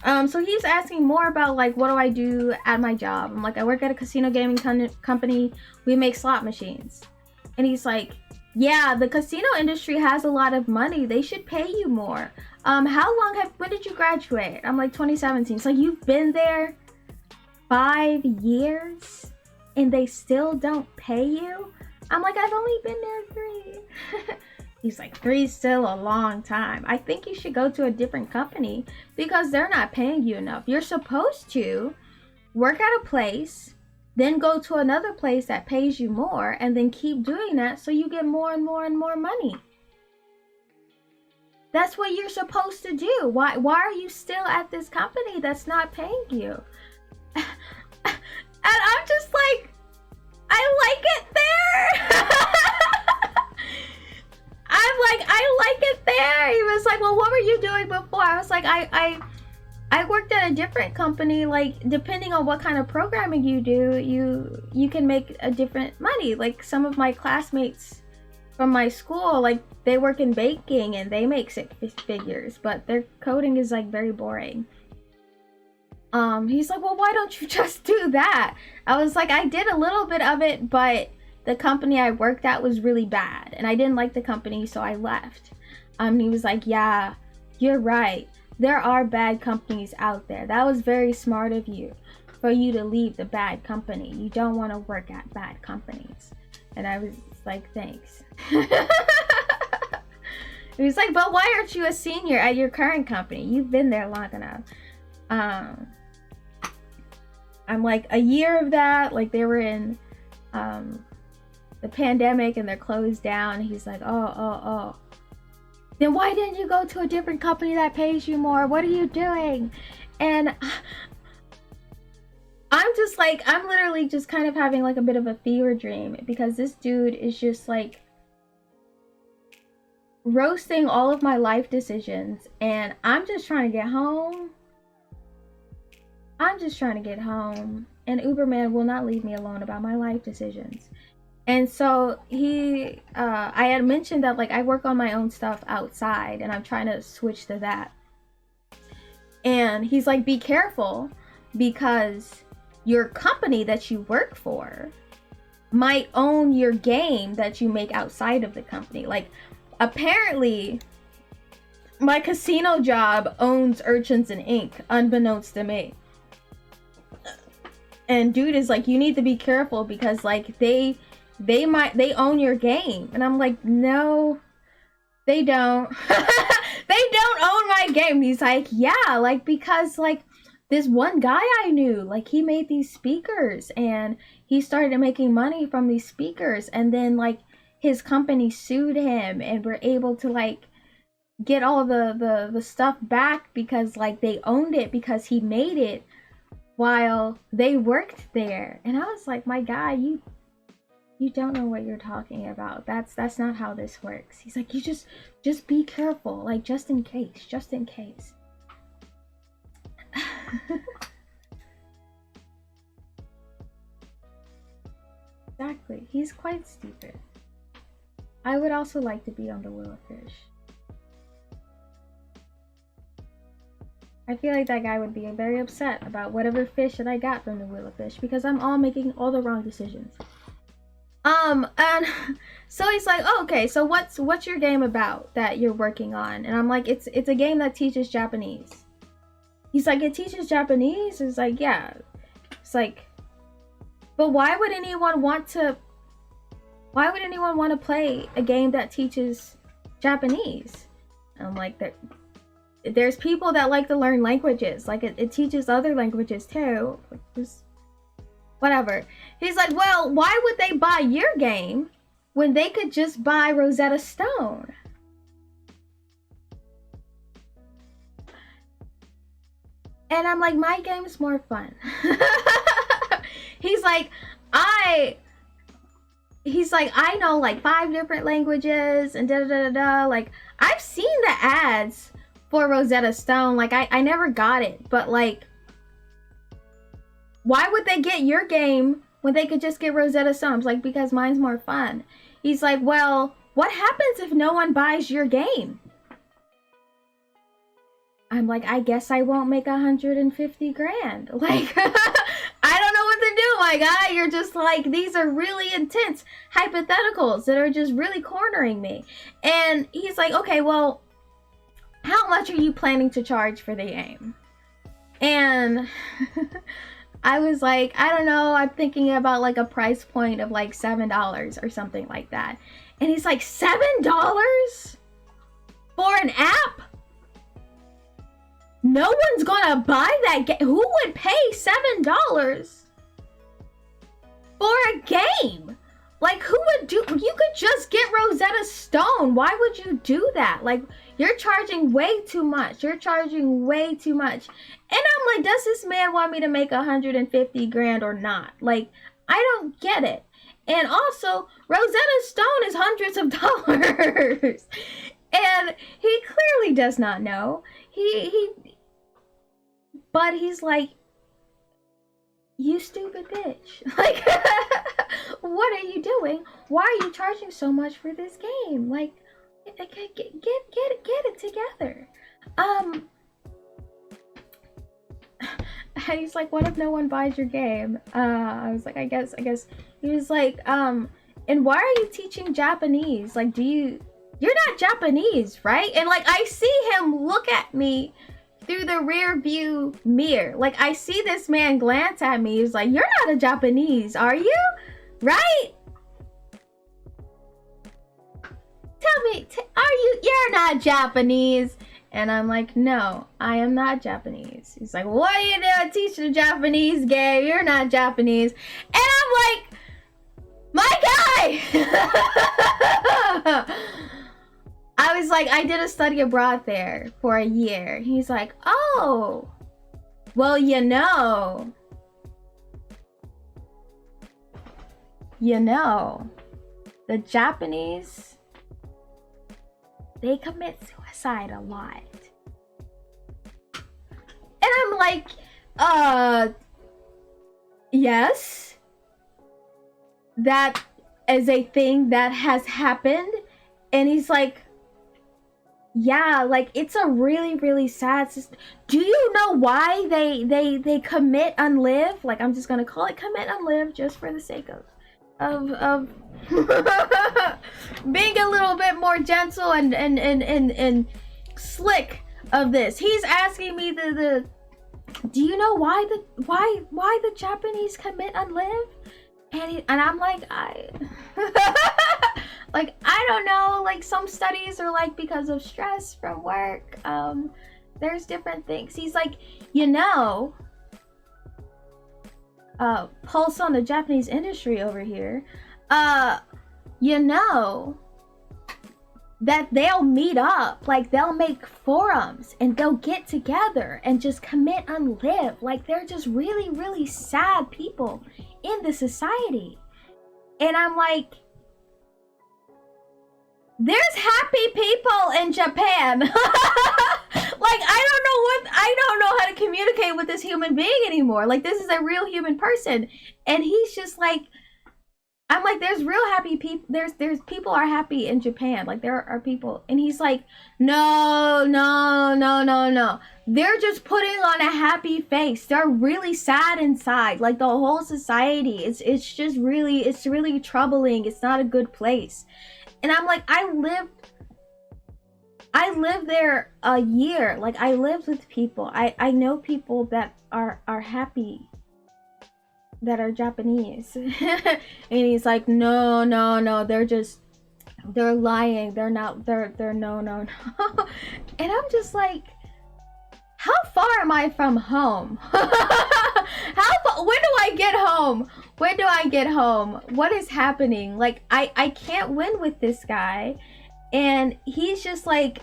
A: So he's asking more about like, what do I do at my job? I'm like, I work at a casino gaming company. We make slot machines. And he's like, yeah, the casino industry has a lot of money. They should pay you more. When did you graduate? I'm like, 2017. It's like, you've been there 5 years and they still don't pay you? I'm like, I've only been there 3. He's like, 3 is still a long time. I think you should go to a different company because they're not paying you enough. You're supposed to work at a place, then go to another place that pays you more, and then keep doing that so you get more and more and more money. That's what you're supposed to do. Why are you still at this company that's not paying you? And I'm just like, I like it there. I'm like, I like it there. He was like, well, what were you doing before? I was like, I worked at a different company. Like, depending on what kind of programming you do, you can make a different money. Like, some of my classmates from my school, like, they work in baking and they make 6 figures, but their coding is like very boring. He's like, well, why don't you just do that? I was like, I did a little bit of it, but the company I worked at was really bad and I didn't like the company, so I left. He was like, yeah, you're right. There are bad companies out there. That was very smart of you for you to leave the bad company. You don't want to work at bad companies. And I was like, thanks. He was like, but why aren't you a senior at your current company? You've been there long enough. I'm like, a year of that, like they were in the pandemic and they're closed down. He's like, oh. Then why didn't you go to a different company that pays you more? What are you doing? And I'm just like, I'm literally just kind of having like a bit of a fever dream because this dude is just like roasting all of my life decisions, and I'm just trying to get home. I'm just trying to get home, and UberMan will not leave me alone about my life decisions. And so I had mentioned that like I work on my own stuff outside and I'm trying to switch to that. And he's like, be careful because your company that you work for might own your game that you make outside of the company. Like, apparently my casino job owns Urchins Ink, unbeknownst to me. And dude is like, you need to be careful because like they own your game. And I'm like, no, they don't. They don't own my game. He's like, yeah, like, because like this one guy I knew, like he made these speakers and he started making money from these speakers, and then like his company sued him and were able to like get all the stuff back because like they owned it because he made it while they worked there. And I was like, my guy, you don't know what you're talking about. That's not how this works. He's like, you just be careful, like just in case. Exactly. He's quite stupid. I would also like to be on the Willowfish. I feel like that guy would be very upset about whatever fish that I got from the Willowfish because I'm all making all the wrong decisions. And so he's like, oh, okay, so what's your game about that you're working on? And I'm like, it's a game that teaches Japanese. He's like, it teaches Japanese? It's like, yeah. It's like, but why would anyone want to play a game that teaches Japanese? And I'm like, there's people that like to learn languages. Like it teaches other languages too. Just whatever. He's like, well, why would they buy your game when they could just buy Rosetta Stone? And I'm like, my game's more fun. He's like, I know like 5 different languages and da da da da. Like, I've seen the ads for Rosetta Stone. Like, I never got it, but like, why would they get your game when they could just get Rosetta Stone? I was like, because mine's more fun. He's like, well, what happens if no one buys your game? I'm like, I guess I won't make 150 grand. Like, I don't know what to do, my guy. You're just like, these are really intense hypotheticals that are just really cornering me. And he's like, okay, well, how much are you planning to charge for the game? And I was like, I don't know. I'm thinking about like a price point of like $7 or something like that. And he's like, $7 for an app? No one's gonna buy that game. Who would pay $7 for a game? Like, who would do? You could just get Rosetta Stone. Why would you do that? Like, you're charging way too much. You're charging way too much. And I'm like, does this man want me to make 150 grand or not? Like, I don't get it. And also, Rosetta Stone is hundreds of dollars. And he clearly does not know. But he's like, you stupid bitch. Like, what are you doing? Why are you charging so much for this game? Like, get it together. And he's like, what if no one buys your game? I was like, I guess. He was like, and why are you teaching Japanese? Like, you're not Japanese, right? And like, I see him look at me through the rear view mirror. Like, I see this man glance at me. He's like, you're not a Japanese, are you? Right? Tell me, you're not Japanese? And I'm like, no, I am not Japanese. He's like, what are you doing teaching a Japanese game? You're not Japanese. And I'm like, my guy! I was like, I did a study abroad there for a year. He's like, oh, well, the Japanese, they commit suicide a lot. And I'm like, yes, that is a thing that has happened. And he's like, yeah, like, it's a really, really sad system. Do you know why they commit and live? Like, I'm just gonna call it commit and live just for the sake of being a little bit more gentle and slick of this. He's asking me do you know why the Japanese commit and live? And I'm like, like, I don't know, like, some studies are like because of stress from work. There's different things. He's like, pulse on the Japanese industry over here. That they'll meet up, like, they'll make forums and they'll get together and just commit and live. Like, they're just really, really sad people in the society. And I'm like, there's happy people in Japan. Like, I don't know how to communicate with this human being anymore. Like, this is a real human person. And he's just like, I'm like, there's real happy people. There's people are happy in Japan. Like, there are people. And he's like, no. They're just putting on a happy face. They're really sad inside. Like, the whole society. It's really troubling. It's not a good place. And I'm like, I lived there a year. Like, I lived with people. I know people that are happy, that are Japanese. And he's like, no, they're lying. They're no. And I'm just like, how far am I from home? When do I get home? When do I get home? What is happening? Like, I can't win with this guy. And he's just like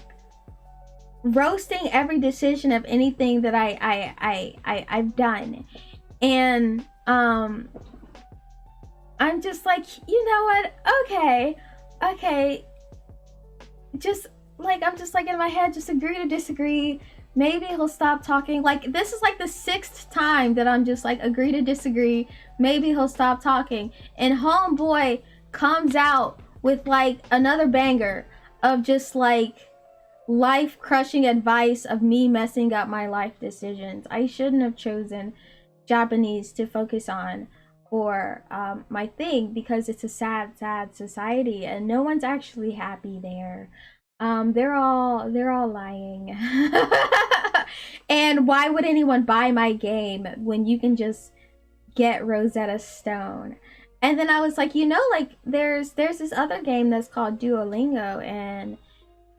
A: roasting every decision of anything that I've done. And I'm just like, you know what? Okay. Just like, I'm just like in my head, just agree to disagree. Maybe he'll stop talking. Like, this is like the 6th time that I'm just like, agree to disagree. Maybe he'll stop talking. And homeboy comes out with like another banger of just like life crushing advice of me messing up my life decisions. I shouldn't have chosen Japanese to focus on for my thing, because it's a sad society and no one's actually happy there. They're all lying. And why would anyone buy my game when you can just get Rosetta Stone? And then I was like, you know, like there's this other game that's called Duolingo, and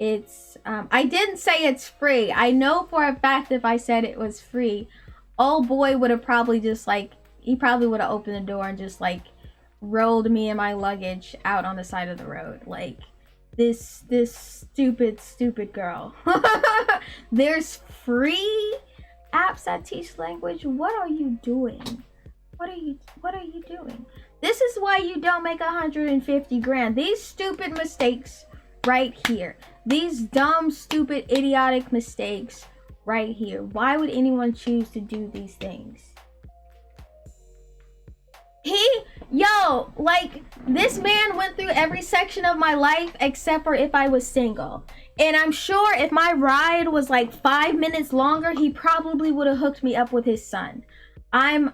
A: it's I didn't say it's free. I know for a fact if I said it was free, old boy would have probably just like, he probably would have opened the door and just like rolled me and my luggage out on the side of the road. Like, this stupid girl. There's free apps that teach language. What are you doing? What are you doing? This is why you don't make 150 grand. These stupid mistakes right here. These dumb, stupid, idiotic mistakes right here. Why would anyone choose to do these things? Like, this man went through every section of my life except for if I was single. And I'm sure if my ride was like 5 minutes longer, he probably would have hooked me up with his son. I'm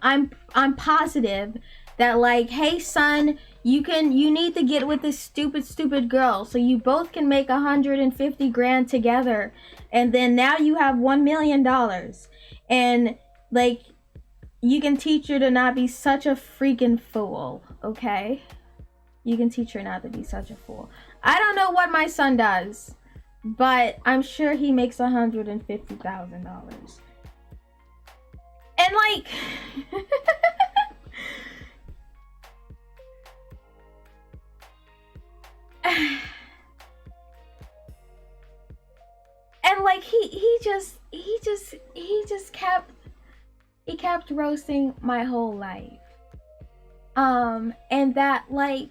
A: positive that, like, hey son, you need to get with this stupid girl so you both can make 150 grand together, and then now you have $1 million, and like, you can teach her to not be such a freaking fool, okay? You can teach her not to be such a fool. I don't know what my son does, but I'm sure he makes $150,000. And like, and like he just kept roasting my whole life. And that, like,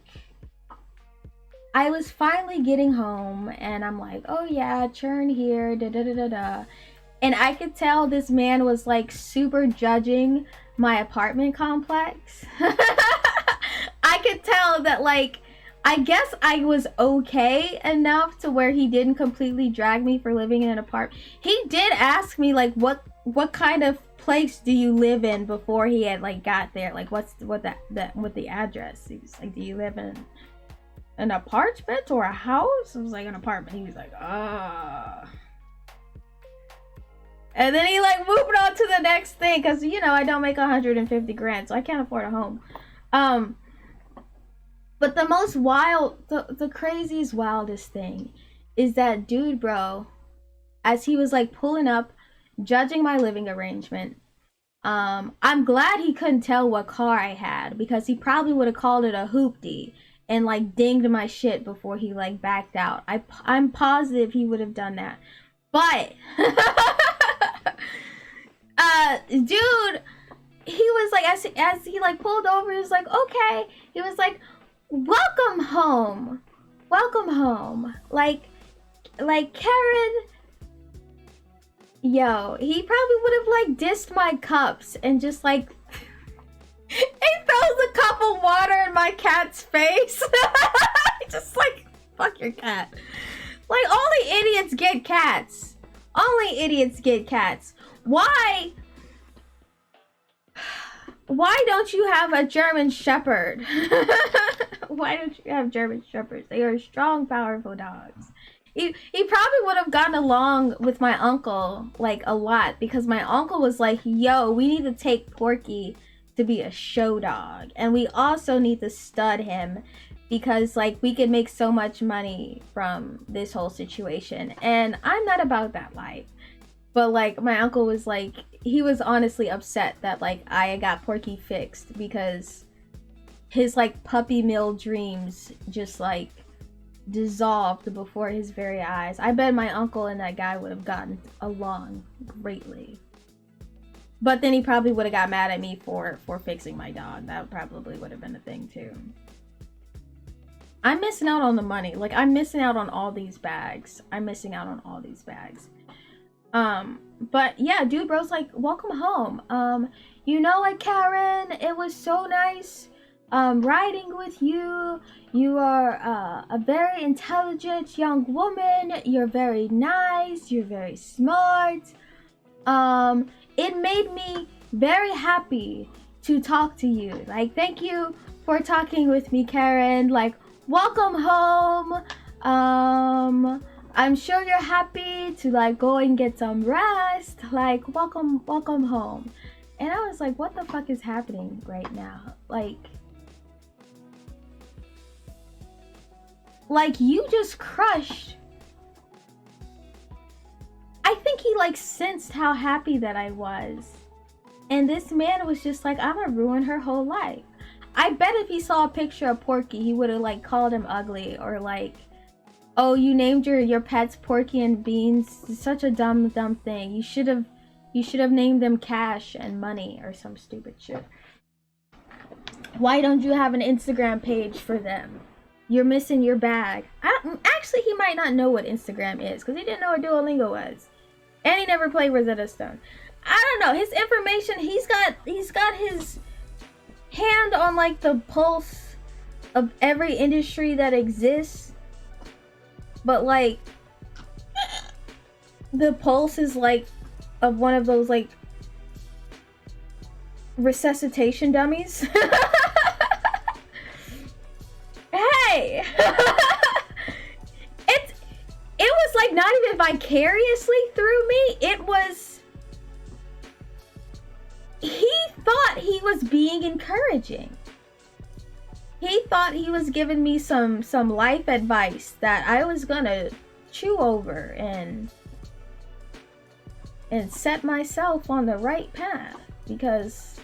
A: I was finally getting home and I'm like, oh yeah, churn here, da da da da da. And I could tell this man was like super judging my apartment complex. I could tell that, like, I guess I was okay enough to where he didn't completely drag me for living in an apartment. He did ask me, like, what kind of place do you live in before he had like got there, like what the address. He was like, do you live in an apartment or a house? I was like, an apartment. He was like, and then he like moved on to the next thing, because you know I don't make 150 grand, so I can't afford a home. But the most the craziest, wildest thing is that dude, bro, as he was like pulling up, judging my living arrangement, I'm glad he couldn't tell what car I had, because he probably would have called it a hoopty and like dinged my shit before he like backed out. I'm positive he would have done that. But dude, he was like, as he like pulled over, he was like, okay, he was like, welcome home, like Karen. Yo, he probably would have like dissed my cups and just like he throws a cup of water in my cat's face. Just like, fuck your cat. Like, only idiots get cats. Only idiots get cats. Why don't you have a German Shepherd? Why don't you have German Shepherds? They are strong, powerful dogs. He probably would have gotten along with my uncle like a lot, because my uncle was like, yo, we need to take Porky to be a show dog, and we also need to stud him because like we could make so much money from this whole situation. And I'm not about that life, but like my uncle was like, he was honestly upset that like I got Porky fixed because his like puppy mill dreams just like dissolved before his very eyes. I bet my uncle and that guy would have gotten along greatly. But then he probably would have got mad at me for fixing my dog. That probably would have been a thing too. I'm missing out on the money. Like, I'm missing out on all these bags. I'm missing out on all these bags. But yeah, dude, bro's like, welcome home. You know, like, Karen, it was so nice riding with you. You are a very intelligent young woman. You're very nice. You're very smart. It made me very happy to talk to you. Like, thank you for talking with me, Karen. Like, welcome home. I'm sure you're happy to like go and get some rest. Like, welcome home. And I was like, what the fuck is happening right now? Like you just crushed. I think he like sensed how happy that I was. And this man was just like, I'm gonna ruin her whole life. I bet if he saw a picture of Porky, he would have like called him ugly or like, oh, you named your pets Porky and Beans. It's such a dumb thing. You should have named them Cash and Money or some stupid shit. Why don't you have an Instagram page for them? You're missing your bag. Actually, he might not know what Instagram is because he didn't know what Duolingo was. And he never played Rosetta Stone. I don't know. His information, he's got his hand on like the pulse of every industry that exists. But like the pulse is like of one of those like resuscitation dummies. Hey. It was like not even vicariously through me. It was, he thought he was being encouraging. He thought he was giving me some life advice that I was gonna chew over and set myself on the right path because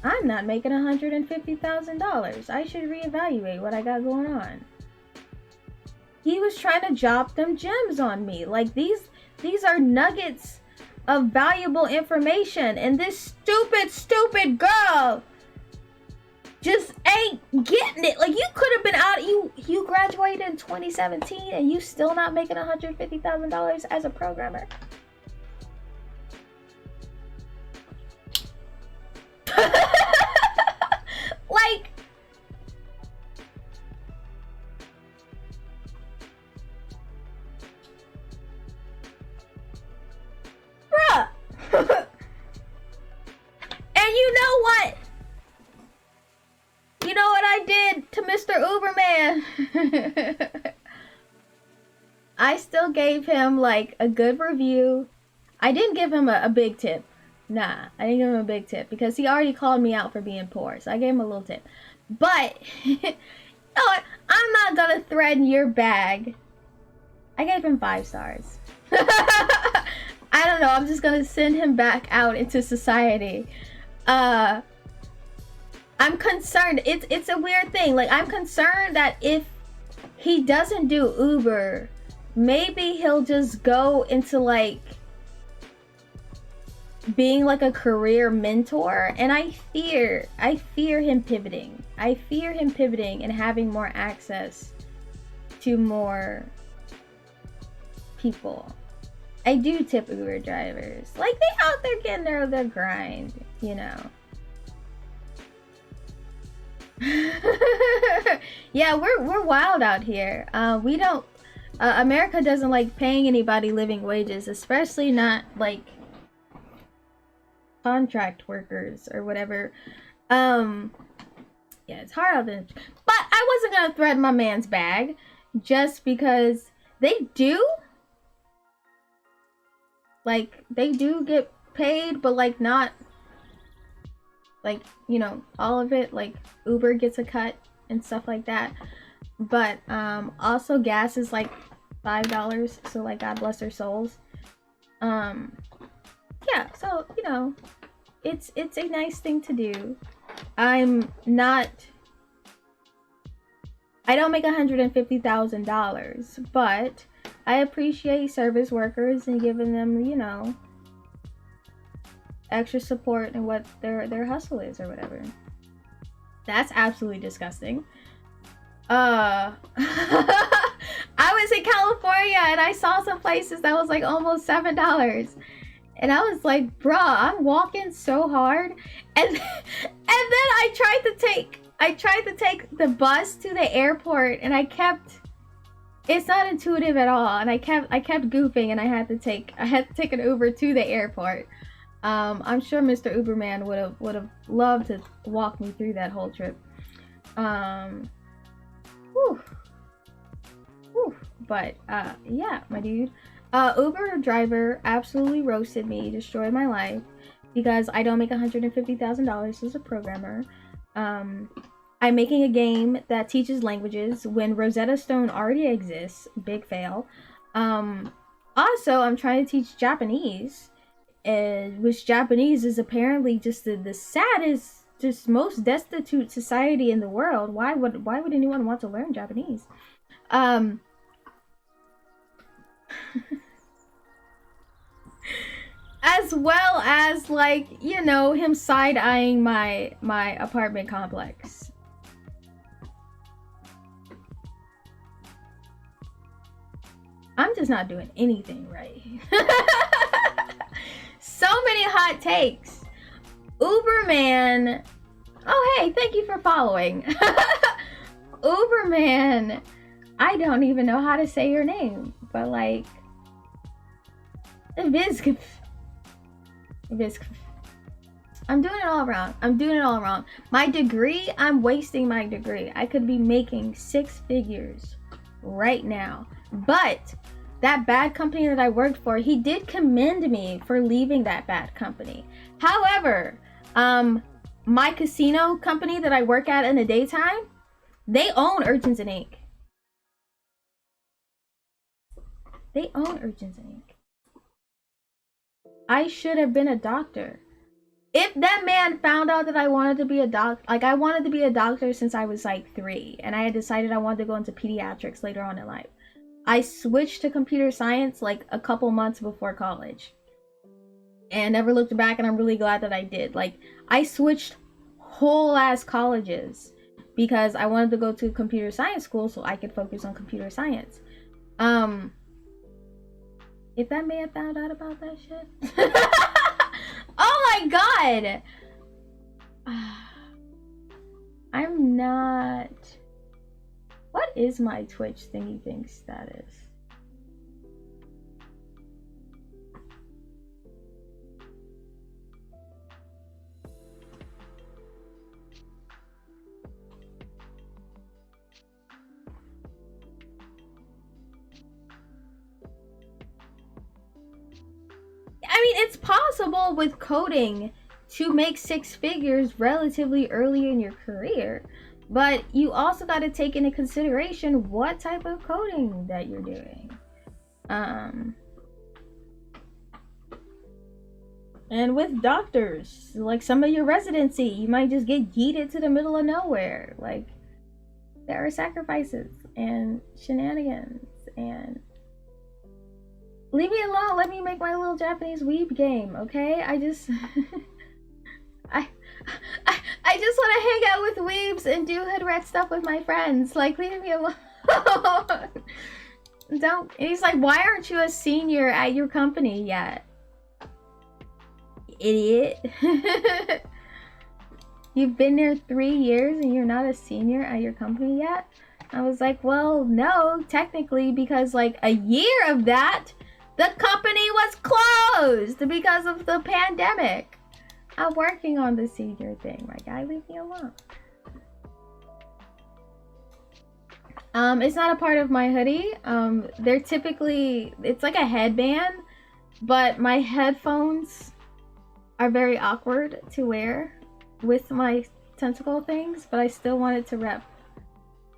A: I'm not making $150,000. I should reevaluate what I got going on. He was trying to drop them gems on me. Like these are nuggets of valuable information, and this stupid girl just ain't getting it. Like, you could have been out, you graduated in 2017 and you still not making $150,000 as a programmer. Like, bruh. And you know what? You know what I did to Mr. Uberman? I still gave him like a good review. I didn't give him a big tip. Nah, I didn't give him a big tip because he already called me out for being poor. So I gave him a little tip. But, you know what? I'm not gonna threaten your bag. I gave him 5 stars. I don't know. I'm just gonna send him back out into society. I'm concerned. It's a weird thing. Like, I'm concerned that if he doesn't do Uber, maybe he'll just go into like being like a career mentor, and I fear him pivoting. I fear him pivoting and having more access to more people. I do tip Uber drivers. Like, they out there getting their grind, you know. Yeah, we're wild out here. We don't America doesn't like paying anybody living wages, especially not like contract workers or whatever. Yeah, it's hard out there. But I wasn't gonna threaten my man's bag just because they do get paid, but like not like, you know, all of it. Like Uber gets a cut and stuff like that. But also gas is like $5, so like God bless their souls. yeah, so you know, it's a nice thing to do. I'm not. I don't make $150,000, but I appreciate service workers and giving them, you know, extra support in what their hustle is or whatever. That's absolutely disgusting. I was in California and I saw some places that was like almost $7. And I was like, bruh, I'm walking so hard. And then I tried to take the bus to the airport, and it's not intuitive at all. And I kept goofing, and I had to take an Uber to the airport. I'm sure Mr. UberMan would have loved to walk me through that whole trip. Whew. But yeah, my dude. Uber driver absolutely roasted me, destroyed my life, because I don't make $150,000 as a programmer. I'm making a game that teaches languages when Rosetta Stone already exists. Big fail. Also, I'm trying to teach Japanese, which Japanese is apparently just the saddest, just most destitute society in the world. Why would anyone want to learn Japanese? As well as, like, you know, him side-eyeing my apartment complex. I'm just not doing anything right. So many hot takes. UberMan. Oh, hey, thank you for following. UberMan. I don't even know how to say your name, but like, I'm doing it all wrong. My degree, I'm wasting my degree. I could be making 6 figures right now. But that bad company that I worked for, he did commend me for leaving that bad company. However, my casino company that I work at in the daytime, they own Urchins Ink. They own Urchins Ink. I should have been a doctor. If that man found out that I wanted to be a doctor, like, I wanted to be a doctor since I was like 3, and I had decided I wanted to go into pediatrics later on in life. I switched to computer science like a couple months before college and never looked back, and I'm really glad that I did. Like, I switched whole ass colleges because I wanted to go to computer science school so I could focus on computer science. If that man found out about that shit. Oh my god! I'm not... What is my Twitch thingy thing status? I mean, it's possible with coding to make 6 figures relatively early in your career, but you also got to take into consideration what type of coding that you're doing. And with doctors, like some of your residency, you might just get yeeted to the middle of nowhere. Like, there are sacrifices and shenanigans, and leave me alone. Let me make my little Japanese weeb game, okay? I just I just want to hang out with weebs and do hood rat stuff with my friends. Like, leave me alone. Don't. And he's like, why aren't you a senior at your company yet? Idiot. You've been there 3 years and you're not a senior at your company yet? I was like, well, no, technically, because like a year of that, the company was closed because of the pandemic. I'm working on the senior thing. My guy, leave me alone. It's not a part of my hoodie. They're typically, it's like a headband, but my headphones are very awkward to wear with my tentacle things, but I still wanted to rep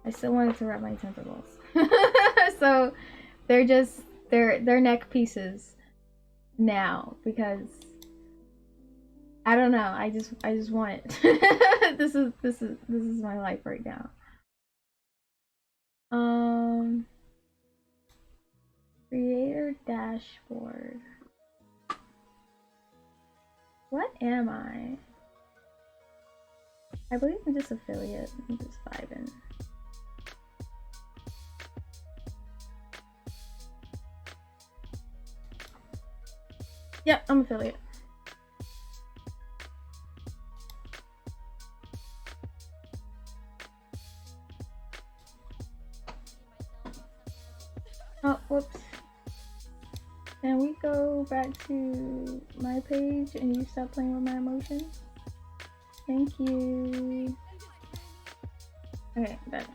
A: my tentacles. So they're just, they're neck pieces now because I don't know. I just want it. This is my life right now. Creator dashboard. What am I? I believe I'm just affiliate. I'm just vibing. Yep, I'm affiliate. Oh, whoops. Can we go back to my page and you stop playing with my emotions? Thank you. Okay, better.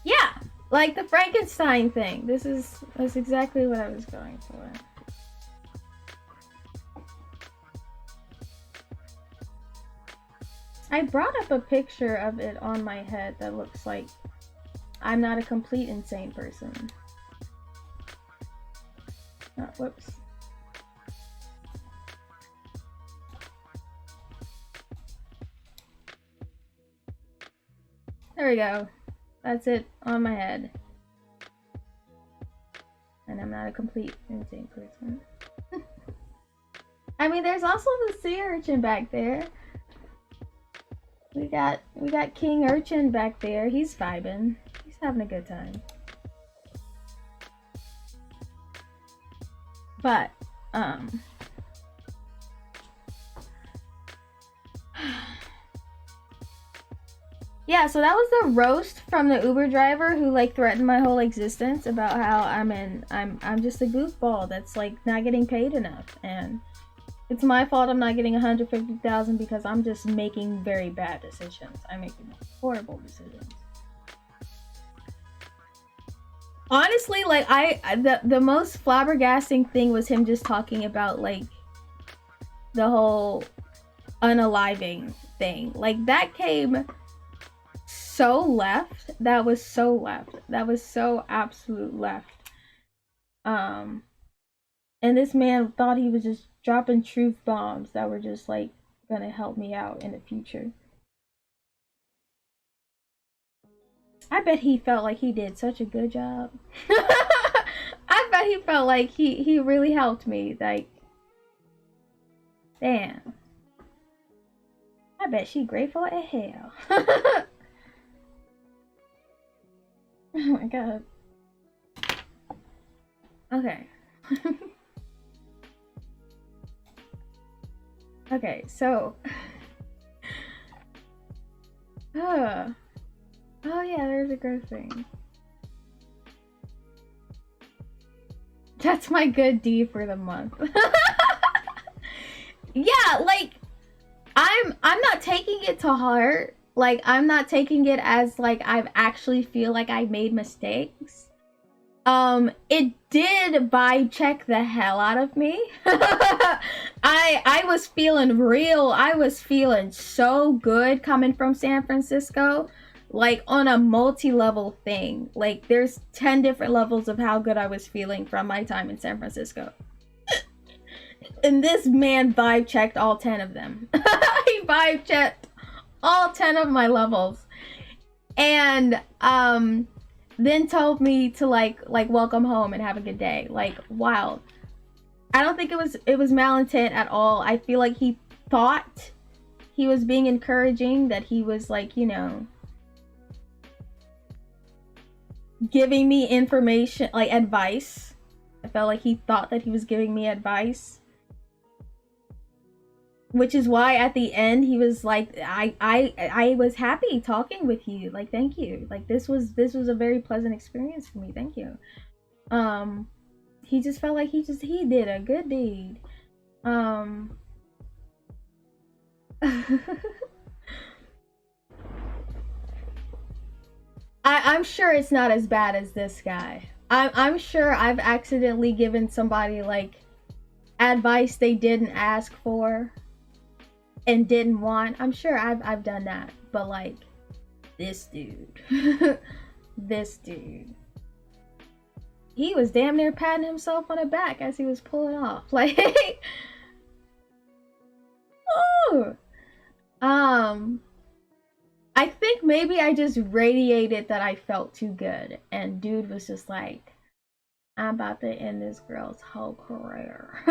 A: Yeah, like the Frankenstein thing. That's exactly what I was going for. I brought up a picture of it on my head that looks like I'm not a complete insane person. Oh, whoops. There we go. That's it on my head. And I'm not a complete insane person. I mean, there's also the sea urchin back there. We got King Urchin back there. He's vibing. He's having a good time. But yeah, so that was the roast from the Uber driver who like threatened my whole existence about how I'm just a goofball that's like not getting paid enough, and it's my fault I'm not getting 150,000 because I'm just making very bad decisions. I'm making horrible decisions. Honestly, like the most flabbergasting thing was him just talking about like the whole unaliving thing. Like that came so left. That was so left. That was so absolute left. And this man thought he was just dropping truth bombs that were just like gonna help me out in the future. I bet he felt like he did such a good job. I bet he felt like he really helped me. Like, damn. I bet she grateful as hell. Oh my god. Okay. Okay, so oh yeah, there's a growth thing. That's my good D for the month. Yeah, like I'm not taking it to heart. Like I'm not taking it as like I actually feel like I made mistakes. It did vibe check the hell out of me. I was feeling real. I was feeling so good coming from San Francisco, like on a multi-level thing. Like there's 10 different levels of how good I was feeling from my time in San Francisco. And this man vibe checked all 10 of them. He vibe checked all 10 of my levels. And then told me to like welcome home and have a good day. Like, wow. I don't think it was malintent at all. I feel like he thought he was being encouraging, that he was like, you know, giving me information, like advice. I felt like he thought that he was giving me advice. Which is why at the end he was like, I was happy talking with you. Like, thank you. Like this was a very pleasant experience for me. Thank you. He just felt like he did a good deed. I'm sure it's not as bad as this guy. I'm sure I've accidentally given somebody like advice they didn't ask for and didn't want. I'm sure I've done that, but like this dude, this dude, he was damn near patting himself on the back as he was pulling off. Like, ooh. I think maybe I just radiated that I felt too good, and dude was just like, I'm about to end this girl's whole career.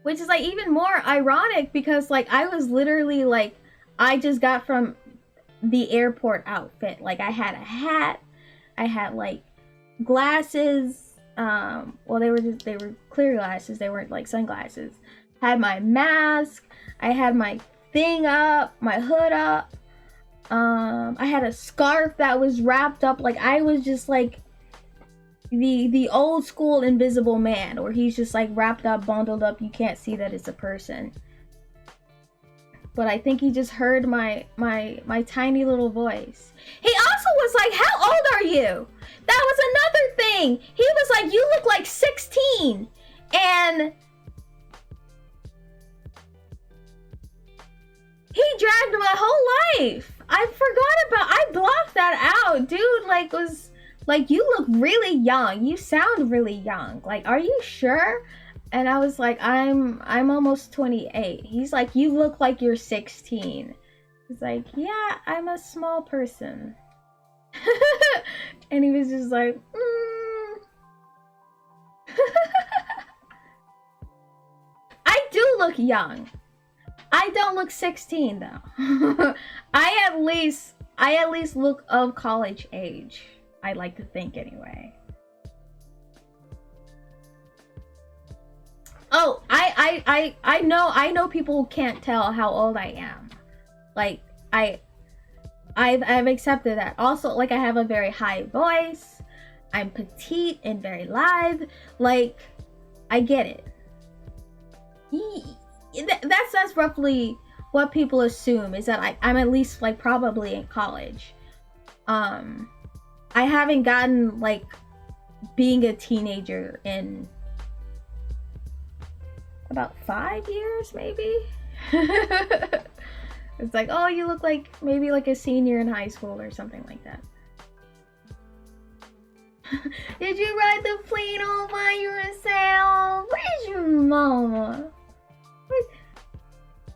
A: Which is like even more ironic because like I was literally like, I just got from the airport outfit. Like I had a hat, I had like glasses, well they were clear glasses, they weren't like sunglasses. Had my mask, I had my thing up, my hood up. I had a scarf that was wrapped up. Like I was just like the old school Invisible Man, where he's just like wrapped up, bundled up. You can't see that it's a person. But I think he just heard my tiny little voice. He also was like, "How old are you?" That was another thing. He was like, "You look like 16," and he dragged my whole life. I blocked that out. Dude, like, was like, "You look really young. You sound really young. Like, are you sure?" And I was like, I'm almost 28. He's like, "You look like you're 16. He's like, "Yeah, I'm a small person." And he was just like, I do look young. I don't look 16 though. I at least look of college age. I like to think anyway. Oh, I know people who can't tell how old I am. Like I've accepted that. Also, like I have a very high voice. I'm petite and very lithe. Like I get it. That's roughly what people assume, is that I'm at least like probably in college. I haven't gotten like being a teenager in about 5 years maybe. It's like, "Oh, you look like maybe like a senior in high school or something like that." Did you ride the plane all by yourself? Where's your mama?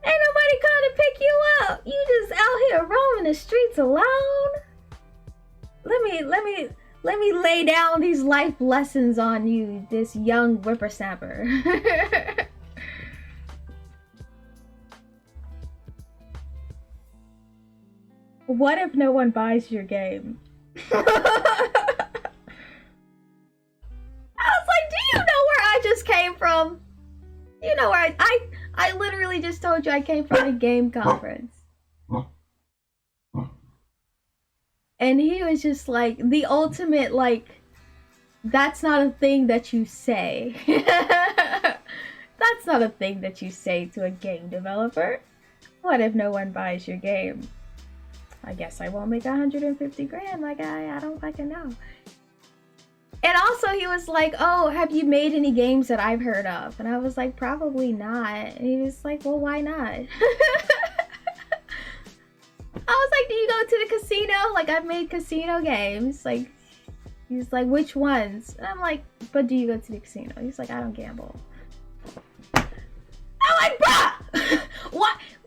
A: Ain't nobody coming to pick you up. You just out here roaming the streets alone. Let me lay down these life lessons on you, this young whippersnapper. What if no one buys your game? I was like, do you know where I just came from? You know where I literally just told you I came from a game conference. And he was just like, the ultimate, like, that's not a thing that you say. That's not a thing that you say to a game developer. What if no one buys your game? I guess I won't make 150 grand. Like, I don't fucking know. And also he was like, "Oh, have you made any games that I've heard of?" And I was like, "Probably not." And he was like, "Well, why not?" I was like, "Do you go to the casino? Like, I've made casino games." Like, he's like, "Which ones?" And I'm like, "But do you go to the casino?" He's like, "I don't gamble." I'm like, "Bruh!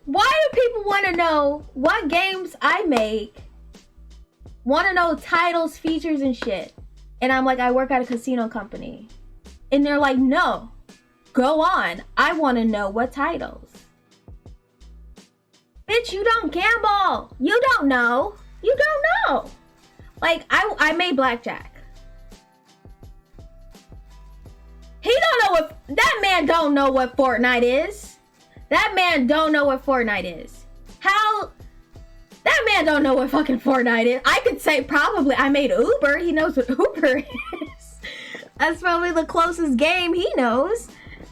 A: Why do people want to know what games I make? Want to know titles, features, and shit?" And I'm like, "I work at a casino company." And they're like, "No, go on. I want to know what titles." Bitch, you don't gamble. You don't know. You don't know. Like, I made blackjack. He don't know what, that man don't know what Fortnite is. That man don't know what Fortnite is. How? That man don't know what fucking Fortnite is. I could say probably I made Uber. He knows what Uber is. That's probably the closest game he knows.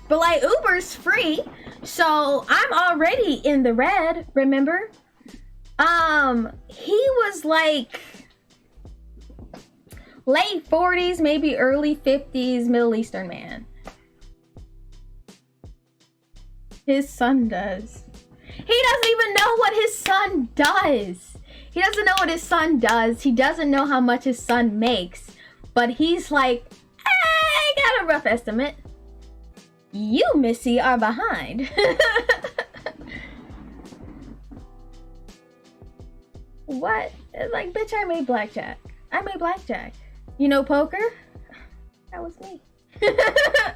A: But like, Uber's free, so I'm already in the red, remember? He was like late 40s, maybe early 50s, Middle Eastern man. His son does. He doesn't even know what his son does. He doesn't know what his son does. He doesn't know how much his son makes. But he's like, I got a rough estimate. You, Missy, are behind. What? Like, bitch, I made blackjack. I made blackjack. You know poker? That was me. That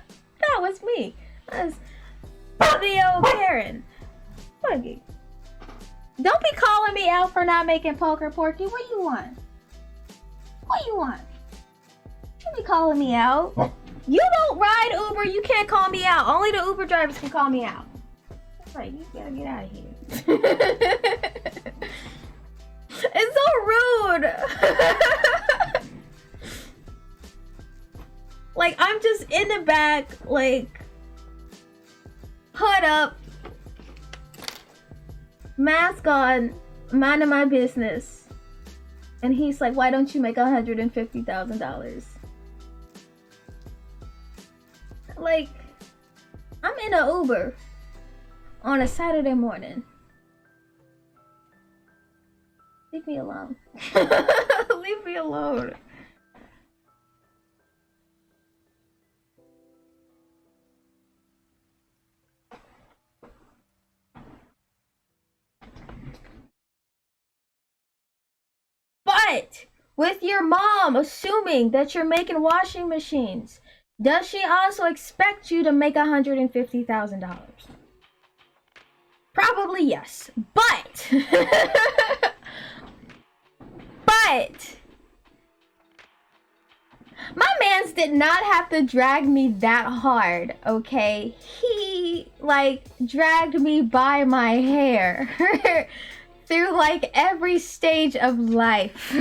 A: was me. That was the old Karen. Buggy. Don't be calling me out for not making poker, Porky. What you want? What you want? You be calling me out. You don't ride Uber. You can't call me out. Only the Uber drivers can call me out. That's right. You gotta get out of here. It's so rude. Like, I'm just in the back, like, hood up, mask on, minding my business. And he's like, why don't you make $150,000? Like, I'm in an Uber on a Saturday morning. Leave me alone. Leave me alone. But with your mom assuming that you're making washing machines, does she also expect you to make $150,000? Probably yes. But my mans did not have to drag me that hard, okay? He, like, dragged me by my hair through, like, every stage of life.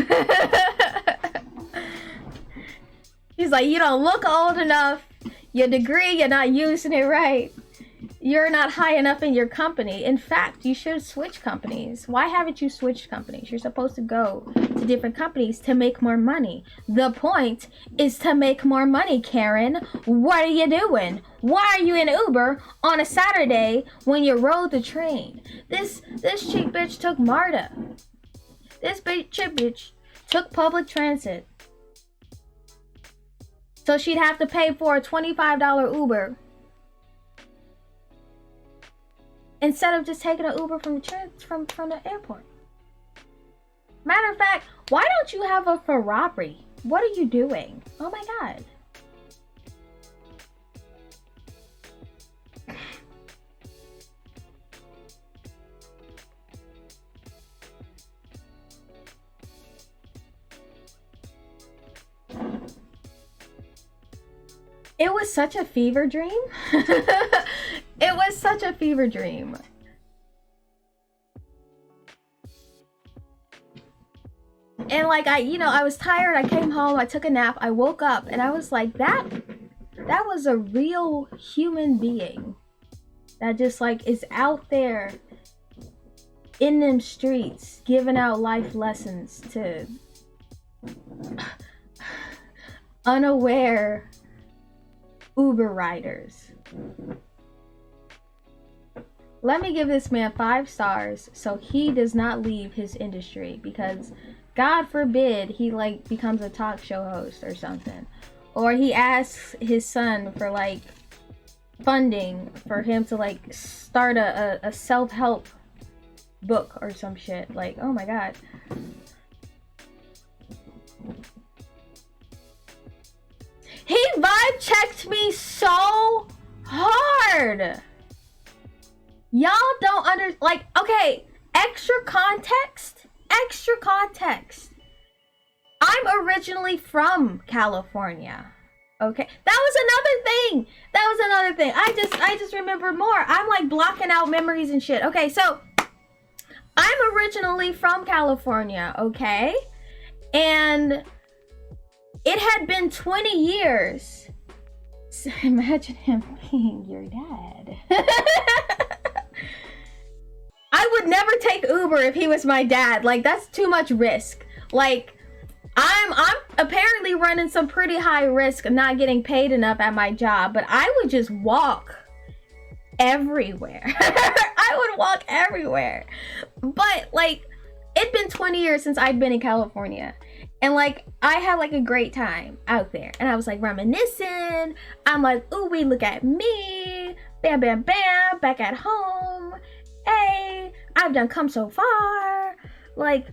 A: He's like, you don't look old enough. Your degree, you're not using it right. You're not high enough in your company. In fact, you should switch companies. Why haven't you switched companies? You're supposed to go to different companies to make more money. The point is to make more money, Karen. What are you doing? Why are you in Uber on a Saturday when you rode the train? This chick bitch took MARTA. This chick bitch took public transit. So she'd have to pay for a $25 Uber instead of just taking an Uber from the airport. Matter of fact, why don't you have a Ferrari? What are you doing? Oh my God. It was such a fever dream. It was such a fever dream. And like, I was tired. I came home, I took a nap, I woke up, and I was like, that was a real human being that just like is out there in them streets giving out life lessons to unaware Uber riders. Let me give this man 5 stars so he does not leave his industry, because God forbid he like becomes a talk show host or something, or he asks his son for like funding for him to like start a self-help book or some shit. Like, oh my God. He vibe checked me so hard. Y'all don't like, okay, extra context. I'm originally from California. Okay, that was another thing. I just remembered more. I'm like blocking out memories and shit. Okay, so I'm originally from California, okay? And it had been 20 years. So imagine him being your dad. I would never take Uber if he was my dad. Like, that's too much risk. Like, I'm apparently running some pretty high risk of not getting paid enough at my job, but I would just walk everywhere. I would walk everywhere. But like, it'd been 20 years since I'd been in California. And like I had like a great time out there. And I was like reminiscing. I'm like, ooh, we look at me. Bam, bam, bam, back at home. Hey, I've done come so far. Like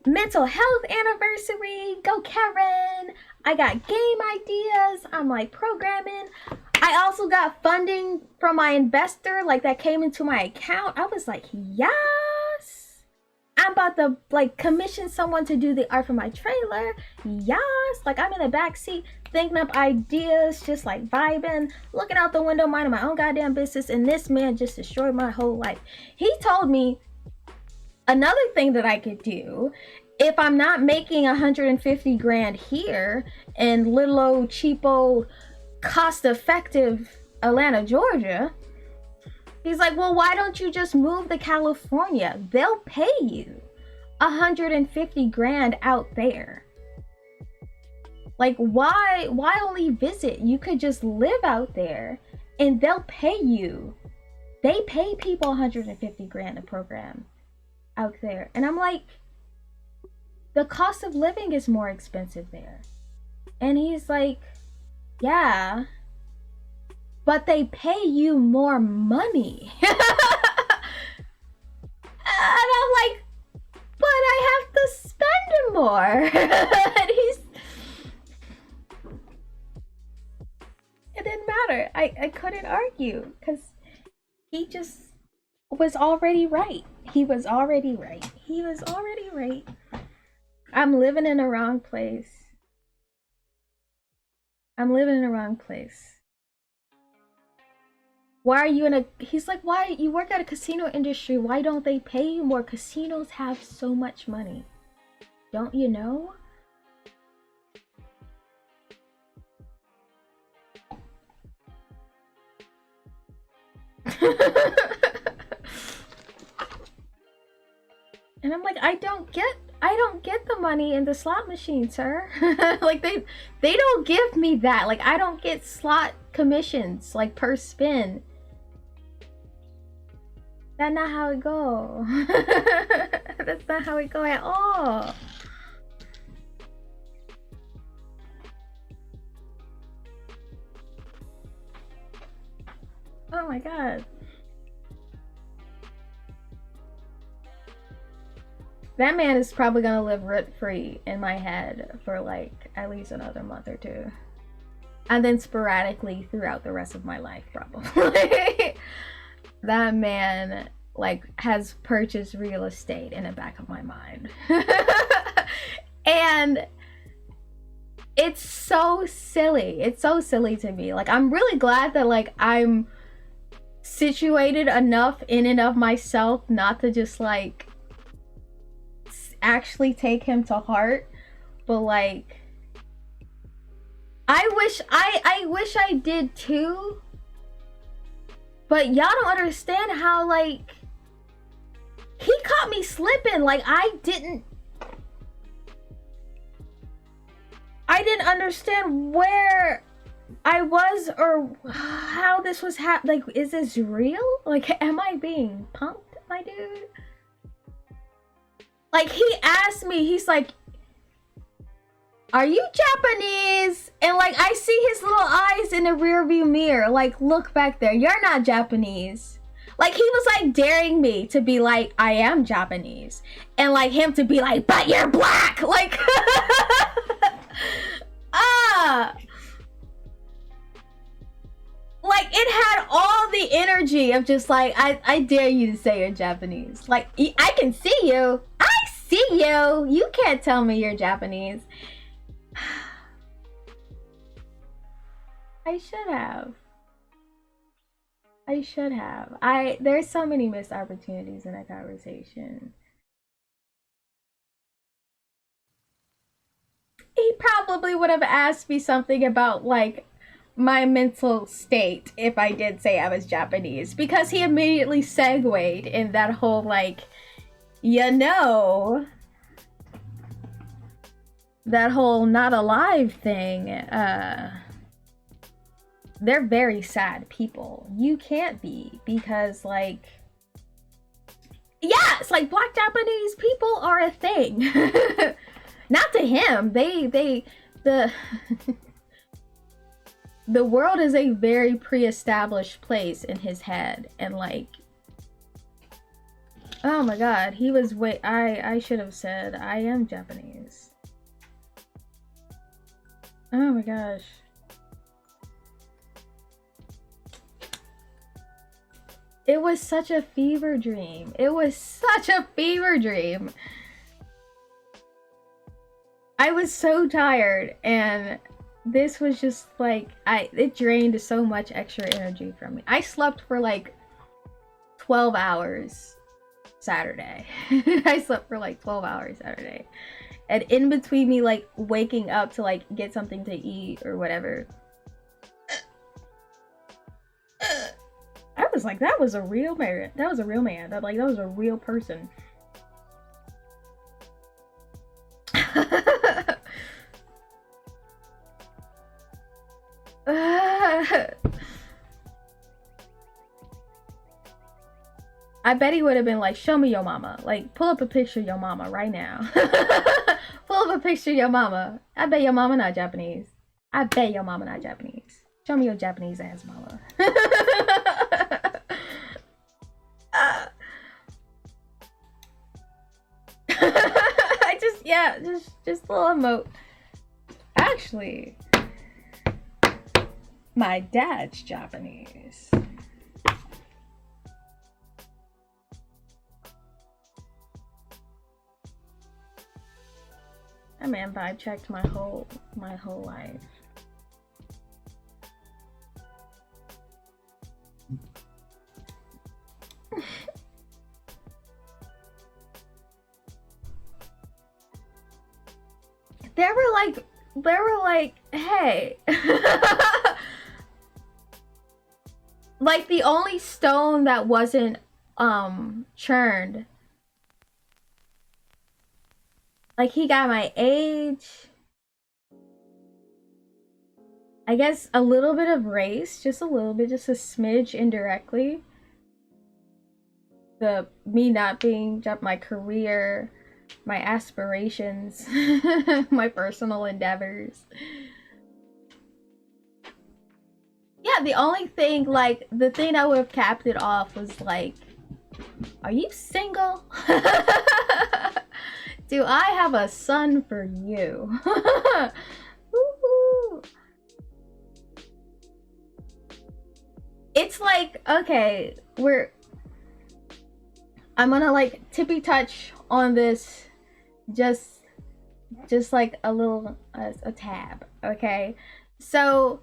A: mental health anniversary. Go Karen. I got game ideas. I'm like programming. I also got funding from my investor, like that came into my account. I was like, yes. I'm about to like commission someone to do the art for my trailer. Yes. Like I'm in the back seat thinking up ideas, just like vibing, looking out the window, minding my own goddamn business. And this man just destroyed my whole life. He told me another thing that I could do if I'm not making 150 grand here in little old cheapo cost-effective Atlanta, Georgia. He's like, well, why don't you just move to California? They'll pay you 150 grand out there. Like, why only visit? You could just live out there and they'll pay you. They pay people 150 grand a program out there. And I'm like, the cost of living is more expensive there. And he's like, yeah, but they pay you more money. And I'm like, but I have to spend more. And it didn't matter. I couldn't argue because he just was already right. He was already right. He was already right. I'm living in the wrong place. I'm living in the wrong place. Why are you in a... He's like, why? You work at a casino industry. Why don't they pay you more? Casinos have so much money. Don't you know? And I'm like, I don't get the money in the slot machine, sir. Like they don't give me that. Like I don't get slot commissions like per spin. That's not how it go. That's not how it go at all. Oh my god. That man is probably gonna live rent-free in my head for like at least another month or two. And then sporadically throughout the rest of my life, probably. That man like has purchased real estate in the back of my mind. And it's so silly. It's so silly to me. Like I'm really glad that like I'm situated enough in and of myself not to just like actually take him to heart, but like I wish I did too, but y'all don't understand how like he caught me slipping. Like I didn't understand where I was or how this was like, is this real? Like, am I being punked, my dude? Like, he asked me, he's like, are you Japanese? And like, I see his little eyes in the rearview mirror. Like, look back there. You're not Japanese. Like, he was like daring me to be like, I am Japanese. And like him to be like, but you're black. Like, like it had all the energy of just like, I dare you to say you're Japanese. Like, I can see you. I see you. You can't tell me you're Japanese. I should have. There's so many missed opportunities in that conversation. He probably would have asked me something about like my mental state if I did say I was Japanese, because he immediately segued in that whole like, you know, that whole not alive thing. They're very sad people. You can't be, because like Yes, like black Japanese people are a thing. Not to him. The the world is a very pre-established place in his head, and like, oh my god, he was I should have said I am Japanese. Oh my gosh. It was such a fever dream. It was such a fever dream. I was so tired, and this was just like, it drained so much extra energy from me. I slept for like 12 hours Saturday. I slept for like 12 hours Saturday. And in between me like waking up to like get something to eat or whatever, I was like, that was a real man. That was a real man. That was a real person. I bet he would have been like, show me your mama. Like, pull up a picture of your mama right now. Pull up a picture of your mama. I bet your mama not Japanese. I bet your mama not Japanese. Show me your Japanese ass mama. I just, yeah, just a little emote. Actually, my dad's Japanese. That man vibe checked my whole life. They were like, hey. Like the only stone that wasn't churned. Like he got my age. I guess a little bit of race, just a little bit, just a smidge indirectly. Me not being my career, my aspirations, my personal endeavors. Yeah, the only thing, like, the thing that would have capped it off was like, are you single? Do I have a son for you? It's like, okay, I'm gonna like tippy touch on this, just like a little a tab, okay? So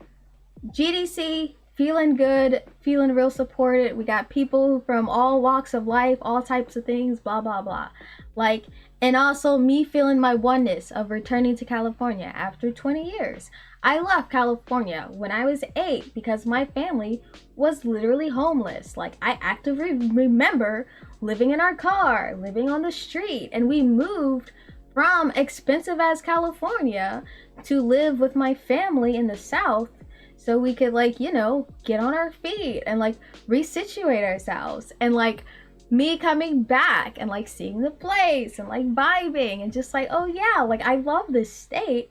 A: GDC, feeling good, feeling real supported. We got people from all walks of life, all types of things, blah blah blah. Like, and also me feeling my oneness of returning to California after 20 years. I left California when I was 8 because my family was literally homeless. Like, I actively remember living in our car, living on the street, and we moved from expensive as California to live with my family in the South so we could, like, you know, get on our feet and like resituate ourselves. And like me coming back and like seeing the place and like vibing and just like, oh yeah, like I love this state.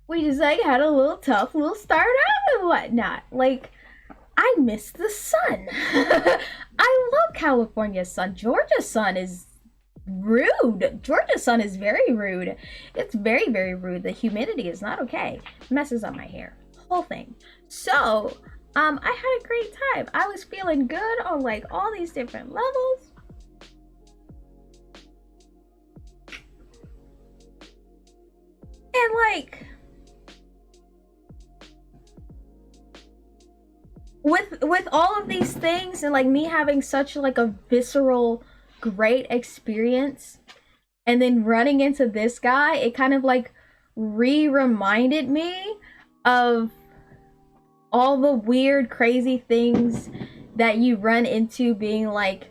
A: We just like had a little tough little start out and whatnot. Like, I miss the sun. I love California's sun. Georgia's sun is rude. Georgia's sun is very rude. It's very, very rude. The humidity is not okay. It messes up my hair. Whole thing. So, I had a great time. I was feeling good on like all these different levels. And like, with all of these things and like me having such like a visceral great experience and then running into this guy, it kind of like reminded me of all the weird crazy things that you run into being like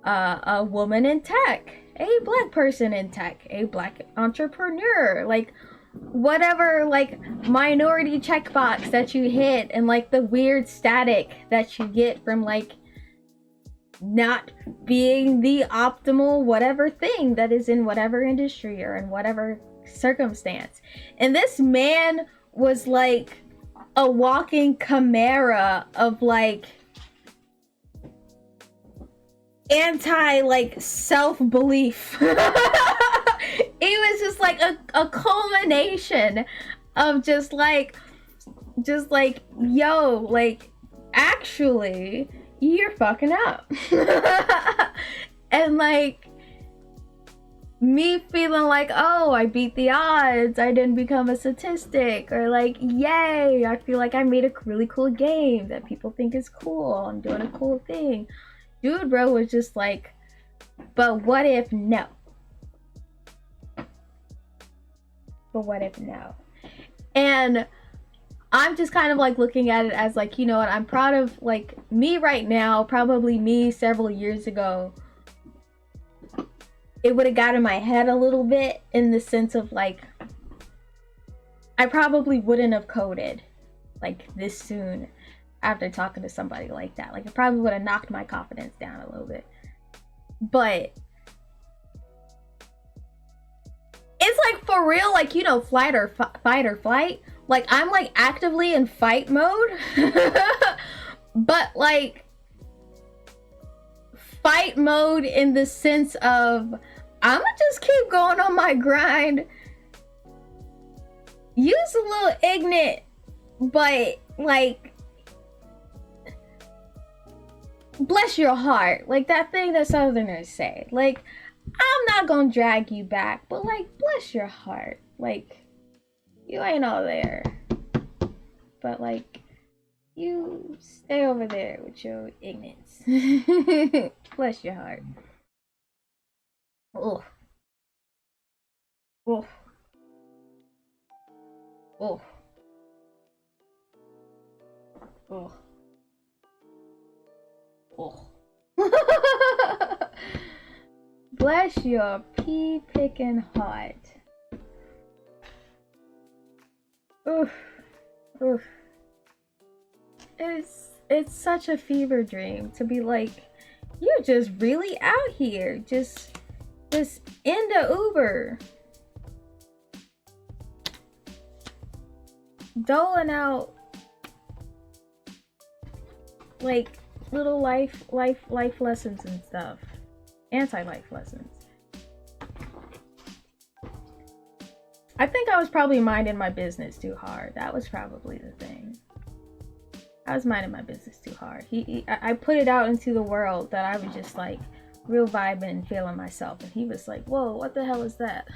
A: a woman in tech, a black person in tech, a black entrepreneur, like whatever like minority checkbox that you hit, and like the weird static that you get from like not being the optimal whatever thing that is in whatever industry or in whatever circumstance. And this man was like a walking chimera of like anti like self-belief. He was just like a culmination of just like yo, like actually you're fucking up. And like me feeling like, oh, I beat the odds, I didn't become a statistic, or like, yay, I feel like I made a really cool game that people think is cool, I'm doing a cool thing. Dude, bro, was just like, but what if no? But what if no? And I'm just kind of like looking at it as like, you know what, I'm proud of like me right now, probably me several years ago. It would have got in my head a little bit in the sense of like, I probably wouldn't have coded like this soon after talking to somebody like that. Like it probably would have knocked my confidence down a little bit. But it's like for real, like, you know, fight or flight. Like I'm like actively in fight mode. But like fight mode in the sense of I'ma just keep going on my grind. Use a little ignorant, but like bless your heart. Like that thing that Southerners say. Like, I'm not gonna drag you back, but like bless your heart. Like you ain't all there. But like you stay over there with your ignorance. Bless your heart. Oh. Oh. Oh. Oh. Oh. Bless your pea picking heart. Oof. Oof. It's such a fever dream to be like, you're just really out here, just in the Uber, doling out like little life lessons and stuff, anti-life lessons. I think I was probably minding my business too hard. That was probably the thing. I was minding my business too hard. I put it out into the world that I was just like real vibing and feeling myself, and he was like, "Whoa, what the hell is that?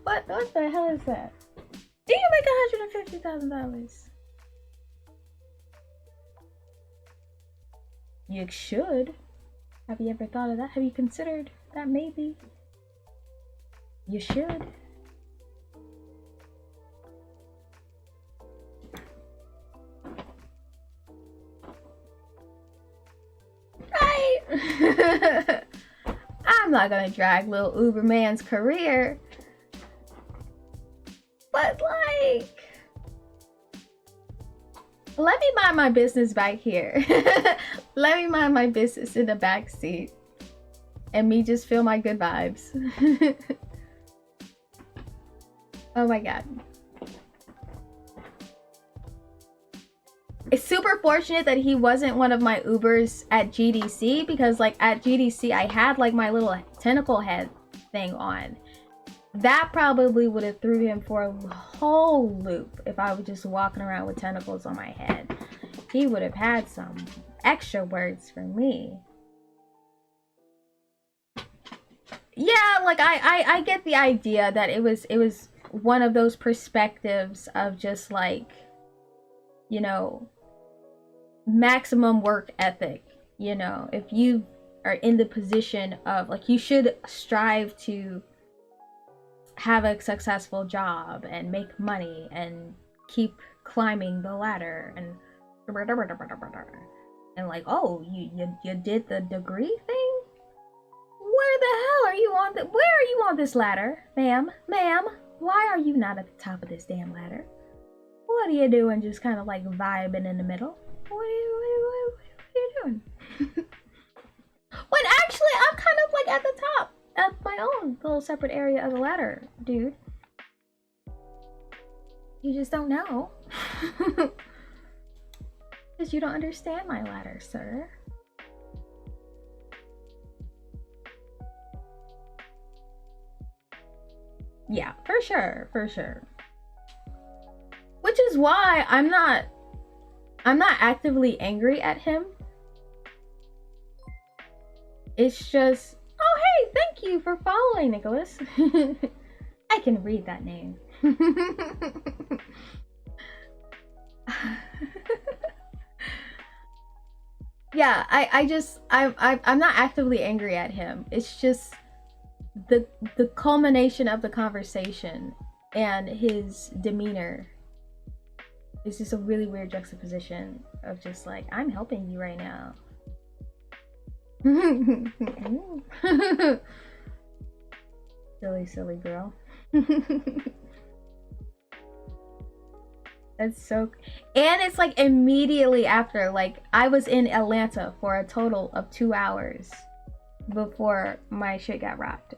A: What the hell is that? Do you make $150,000? You should. Have you ever thought of that? Have you considered that maybe you should?" Right? I'm not gonna drag little UberMan's career, but like, let me mind my business back here. Let me mind my business in the back seat, and me just feel my good vibes. Oh my god. It's super fortunate that he wasn't one of my Ubers at GDC, because like at GDC I had like my little tentacle head thing on. That probably would have threw him for a whole loop if I was just walking around with tentacles on my head. He would have had some extra words for me. Yeah, like I get the idea that it was one of those perspectives of just like, you know, maximum work ethic. You know, if you are in the position of like, you should strive to have a successful job and make money and keep climbing the ladder and like, oh, you did the degree thing? Where the hell are you on where are you on this ladder, ma'am? Why are you not at the top of this damn ladder? What are you doing just kind of like vibing in the middle? What are you doing? at the top of my own little separate area of the ladder, dude. You just don't know. Because you don't understand my ladder, sir. Yeah, for sure, for sure. Which is why I'm not actively angry at him. It's just, oh hey, thank you for following, Nicholas. I can read that name. Yeah, I'm not actively angry at him. It's just the culmination of the conversation and his demeanor is just a really weird juxtaposition of just like, I'm helping you right now. Silly girl. That's so, and it's like immediately after, like I was in Atlanta for a total of 2 hours before my shit got rocked.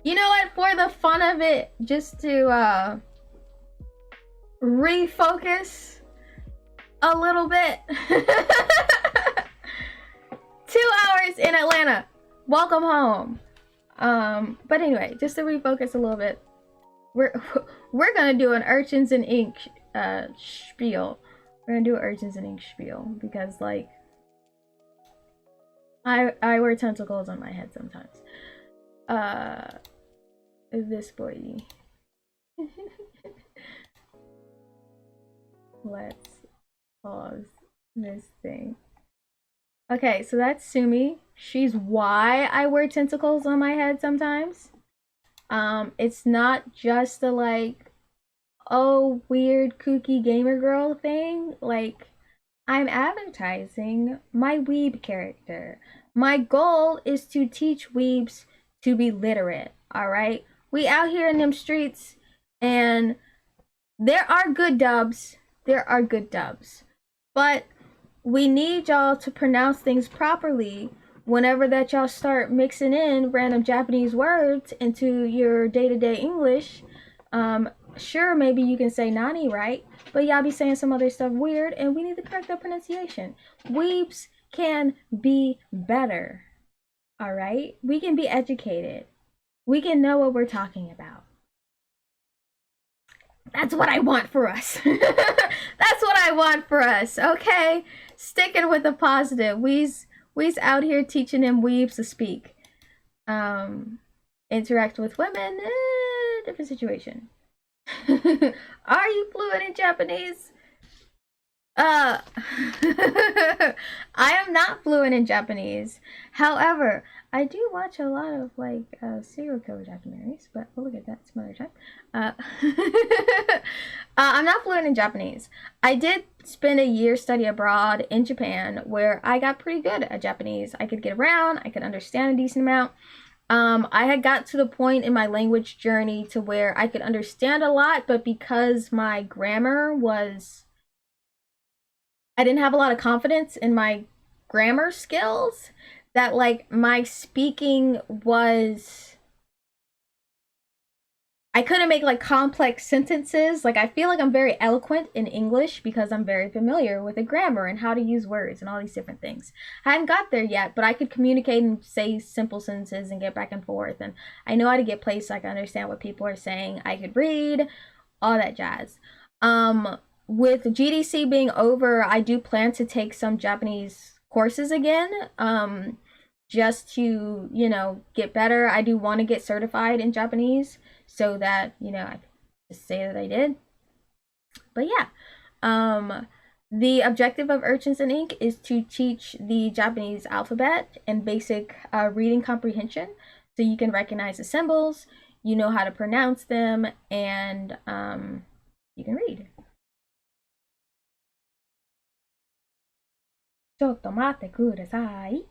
A: You know what, for the fun of it, just to refocus a little bit. 2 hours in Atlanta, welcome home. But anyway, just to refocus a little bit, we're gonna do an Urchins and Ink spiel. We're gonna do an Urchins and Ink spiel because, like, I wear tentacles on my head sometimes. This boy. Let's pause this thing. Okay, so that's Sumi. She's why I wear tentacles on my head sometimes. It's not just a like, oh, weird kooky gamer girl thing. Like, I'm advertising my weeb character. My goal is to teach weebs to be literate, alright? We out here in them streets, and there are good dubs. There are good dubs. But we need y'all to pronounce things properly whenever that y'all start mixing in random Japanese words into your day-to-day English. Sure, maybe you can say nani, right? But y'all be saying some other stuff weird, and we need to correct that pronunciation. Weebs can be better, all right? We can be educated. We can know what we're talking about. That's what I want for us. That's what I want for us, okay? Sticking with the positive. We's out here teaching them weebs to speak. Interact with women, different situation. Are you fluent in Japanese? I am not fluent in Japanese. However, I do watch a lot of like serial killer documentaries, but we'll look at that some other time. I'm not fluent in Japanese. I did spend a year study abroad in Japan where I got pretty good at Japanese. I could get around, I could understand a decent amount. I had got to the point in my language journey to where I could understand a lot, but because my grammar was, I didn't have a lot of confidence in my grammar skills, that like my speaking was, I couldn't make like complex sentences. Like I feel like I'm very eloquent in English because I'm very familiar with the grammar and how to use words and all these different things. I hadn't got there yet, but I could communicate and say simple sentences and get back and forth. And I know how to get placed so I can understand what people are saying. I could read, all that jazz. With GDC being over, I do plan to take some Japanese courses again. Just to, you know, get better. I do want to get certified in Japanese so that, you know, I can just say that I did. But yeah, the objective of Urchins and Ink is to teach the Japanese alphabet and basic reading comprehension so you can recognize the symbols, you know how to pronounce them, and you can read. ちょっと待ってください。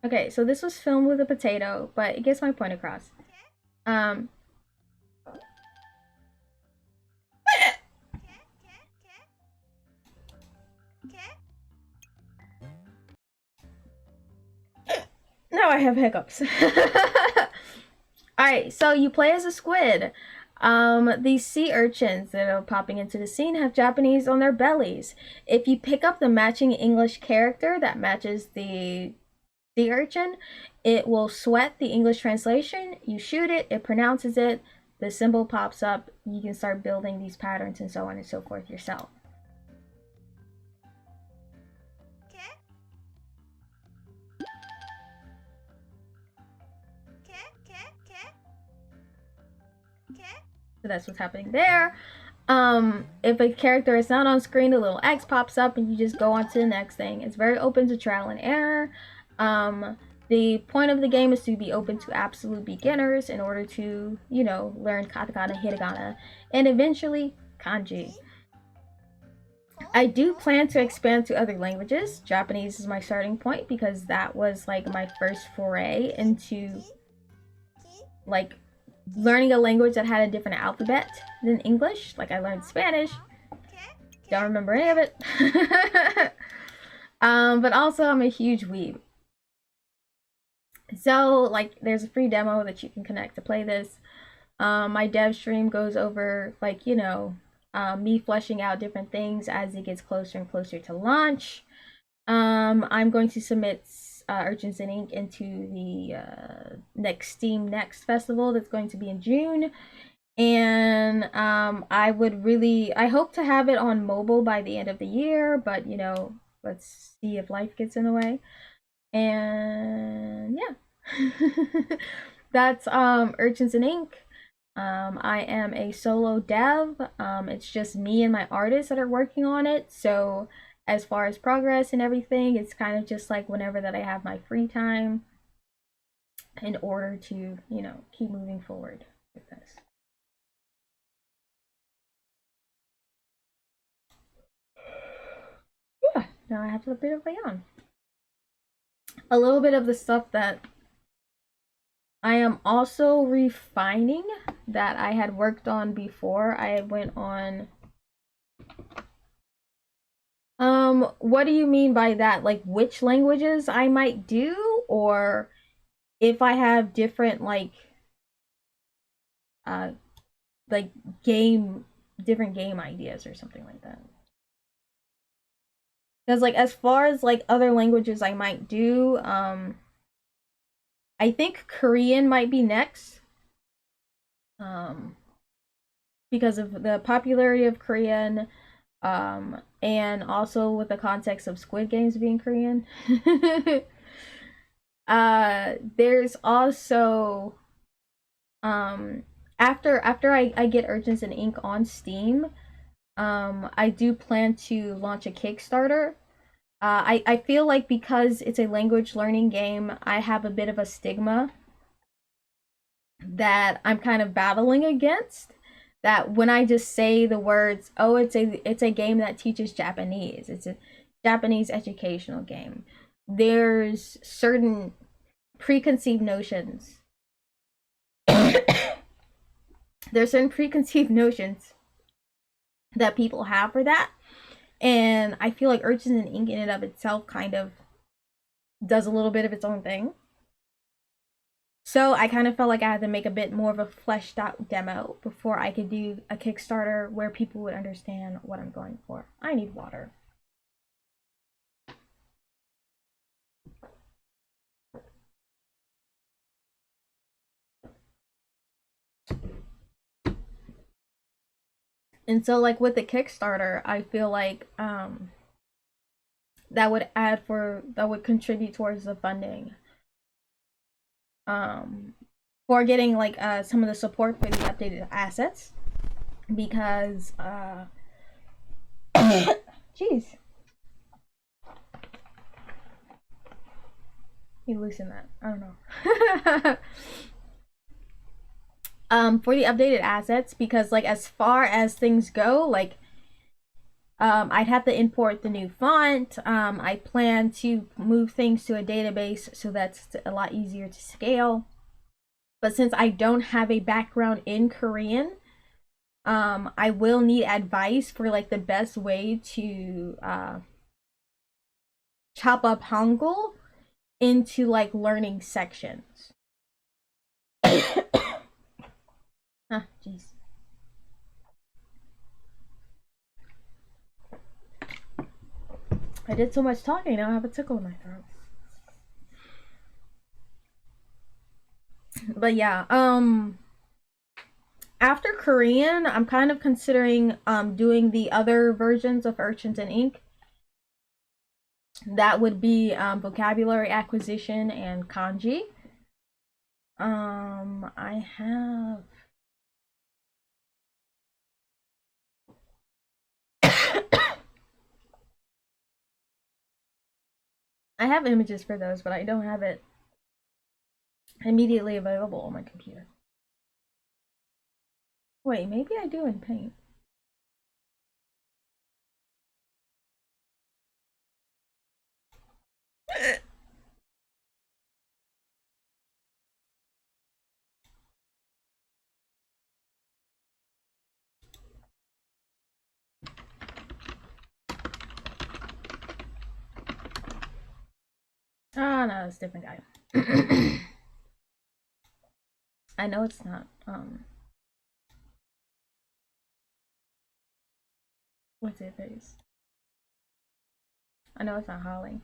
A: Okay, so this was filmed with a potato, but it gets my point across. Now I have hiccups. Alright, so you play as a squid. These sea urchins that are popping into the scene have Japanese on their bellies. If you pick up the matching English character that matches the sea urchin, it will sweat the English translation. You shoot it, it pronounces it, the symbol pops up. You can start building these patterns and so on and so forth yourself. So that's what's happening there. If a character is not on screen, a little X pops up and you just go on to the next thing. It's very open to trial and error. The point of the game is to be open to absolute beginners in order to, you know, learn katakana, hiragana, and eventually kanji. I do plan to expand to other languages. Japanese is my starting point because that was like my first foray into like learning a language that had a different alphabet than English. Like I learned Spanish. Don't remember any of it. But also I'm a huge weeb. So like there's a free demo that you can connect to play this. My dev stream goes over like, you know, me fleshing out different things as it gets closer and closer to launch. I'm going to submit Urchins Ink into the next Steam Next festival that's going to be in June. And I hope to have it on mobile by the end of the year, but you know, let's see if life gets in the way. And yeah. That's Urchins Ink. I am a solo dev. It's just me and my artists that are working on it. So as far as progress and everything, it's kind of just like whenever that I have my free time in order to, you know, keep moving forward with this. Yeah, now I have a bit of a yawn. A little bit of the stuff that I am also refining that I had worked on before I went on. What do you mean by that? Like which languages I might do, or if I have different uh like different game ideas or something like that. Because like as far as like other languages I might do, I think Korean might be next. Because of the popularity of Korean, and also with the context of Squid Games being Korean. There's also after I get Urchins and Ink on Steam, I do plan to launch a Kickstarter. I feel like because it's a language learning game, I have a bit of a stigma that I'm kind of battling against. That when I just say the words, oh, it's a game that teaches Japanese. It's a Japanese educational game. There's certain preconceived notions. There's certain preconceived notions that people have for that. And I feel like Urchins and Ink in and of itself kind of does a little bit of its own thing. So I kind of felt like I had to make a bit more of a fleshed out demo before I could do a Kickstarter where people would understand what I'm going for. I need water. And so like with the Kickstarter, I feel like that would contribute towards the funding. For getting like some of the support for the updated assets because jeez, you loosen that. I don't know. For the updated assets because like as far as things go, like I'd have to import the new font. I plan to move things to a database so that's a lot easier to scale. But since I don't have a background in Korean, I will need advice for like the best way to chop up Hangul into like learning sections. Ah, jeez. I did so much talking, now I have a tickle in my throat. But yeah, after Korean, I'm kind of considering doing the other versions of Urchins and Ink. That would be vocabulary acquisition and kanji. I have I have images for those, but I don't have it immediately available on my computer. Wait, maybe I do in Paint. Ah, no, it's a different guy. I know it's not. What's it face? I know it's not Holly.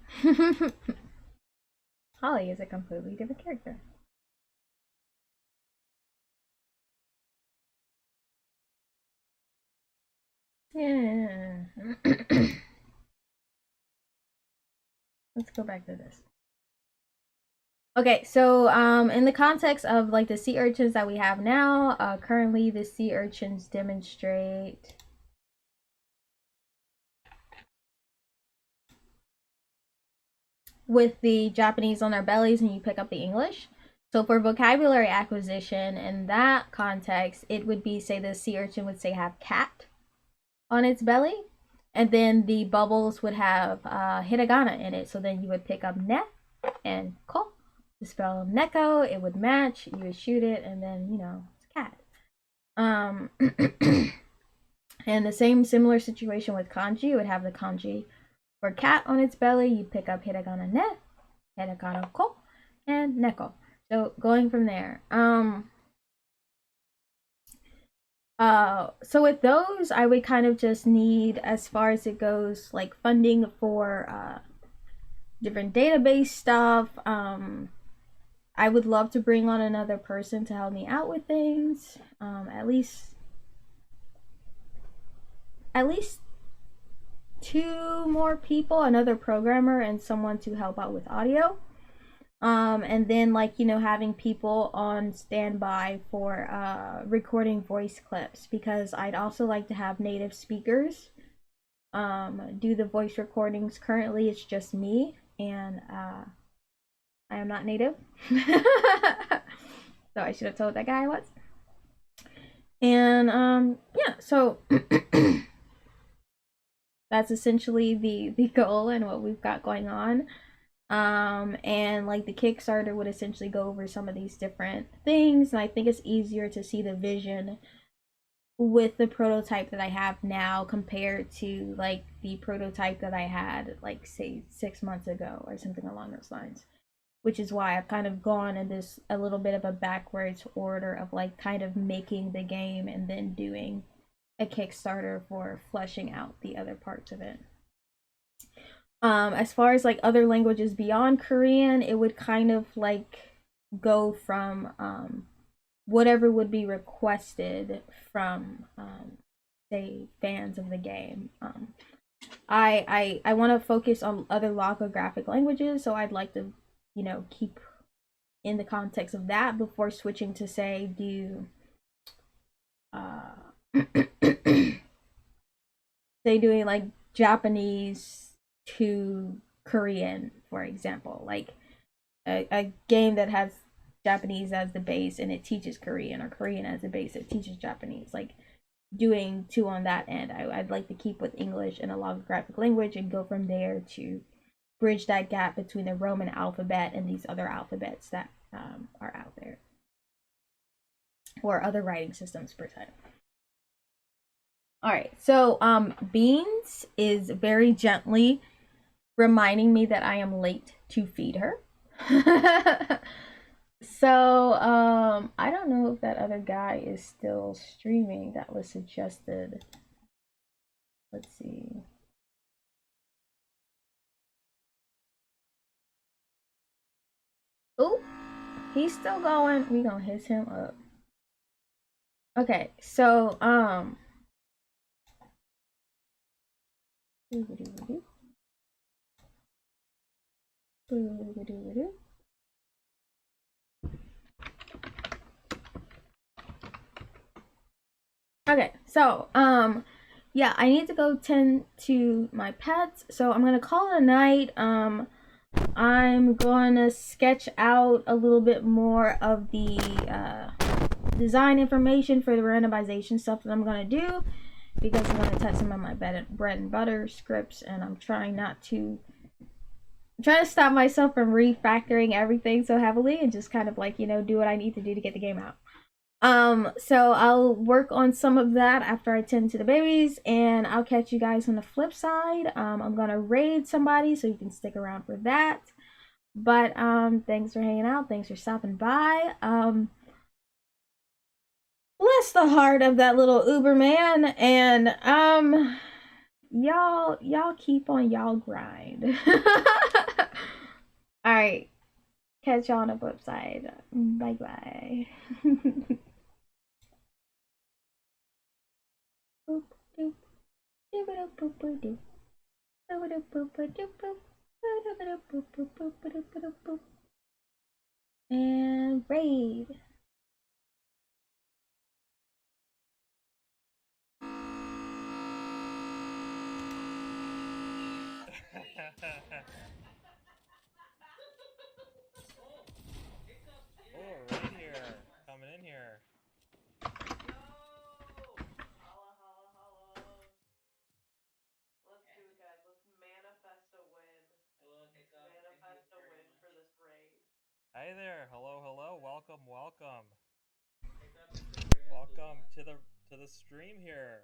A: Holly is a completely different character. Yeah. Let's go back to this. Okay, so in the context of like the sea urchins that we have now, currently the sea urchins demonstrate with the Japanese on their bellies and you pick up the English. So for vocabulary acquisition, in that context, it would be, say the sea urchin would say have cat on its belly, and then the bubbles would have hiragana in it. So then you would pick up ne and ko to spell neko. It would match. You would shoot it, and then it's cat. And the similar situation with kanji. You would have the kanji for cat on its belly. You pick up hiragana ne, hiragana ko, and neko. So going from there. So with those, I would kind of just need, as far as it goes, like funding for different database stuff. I would love to bring on another person to help me out with things. At least 2 more people, another programmer and someone to help out with audio. And then having people on standby for recording voice clips, because I'd also like to have native speakers do the voice recordings. Currently it's just me, and I am not native. So I should have told that guy I was. And yeah, so that's essentially the goal and what we've got going on. And like the Kickstarter would essentially go over some of these different things, and I think it's easier to see the vision with the prototype that I have now compared to like the prototype that I had like say 6 months ago or something along those lines, which is why I've kind of gone in this a little bit of a backwards order of like kind of making the game and then doing a Kickstarter for fleshing out the other parts of it. As far as like other languages beyond Korean, it would kind of like go from whatever would be requested from say fans of the game. I want to focus on other logographic languages, so I'd like to keep in the context of that before switching to say do say doing like Japanese to Korean, for example, like a game that has Japanese as the base and it teaches Korean, or Korean as the base it teaches Japanese, like doing 2 on that end. I'd like to keep with English and a logographic language and go from there to bridge that gap between the Roman alphabet and these other alphabets that are out there, or other writing systems per se. All right, so Beans is very gently reminding me that I am late to feed her. So, I don't know if that other guy is still streaming that was suggested. Let's see. Oh, he's still going. We gonna hit him up. Okay, so okay, so yeah, I need to go tend to my pets, so I'm gonna call it a night. I'm gonna sketch out a little bit more of the design information for the randomization stuff that I'm gonna do because I'm gonna touch some of my bread and butter scripts, and I'm trying not to. I'm trying to stop myself from refactoring everything so heavily and just kind of like do what I need to do to get the game out. So I'll work on some of that after I tend to the babies, and I'll catch you guys on the flip side. I'm gonna raid somebody, so you can stick around for that. But thanks for hanging out. Thanks for stopping by. Bless the heart of that little UberMan, and y'all keep on y'all grind. All right, catch y'all on the flip side. Bye bye. And raid.
B: Oh, right here. Coming in here.
C: Holla, holla, holla. Let's do it, guys. Let's manifest a win. Let's manifest a win for this raid.
B: Hi there. Hello, hello. Welcome, welcome. Welcome to the stream here.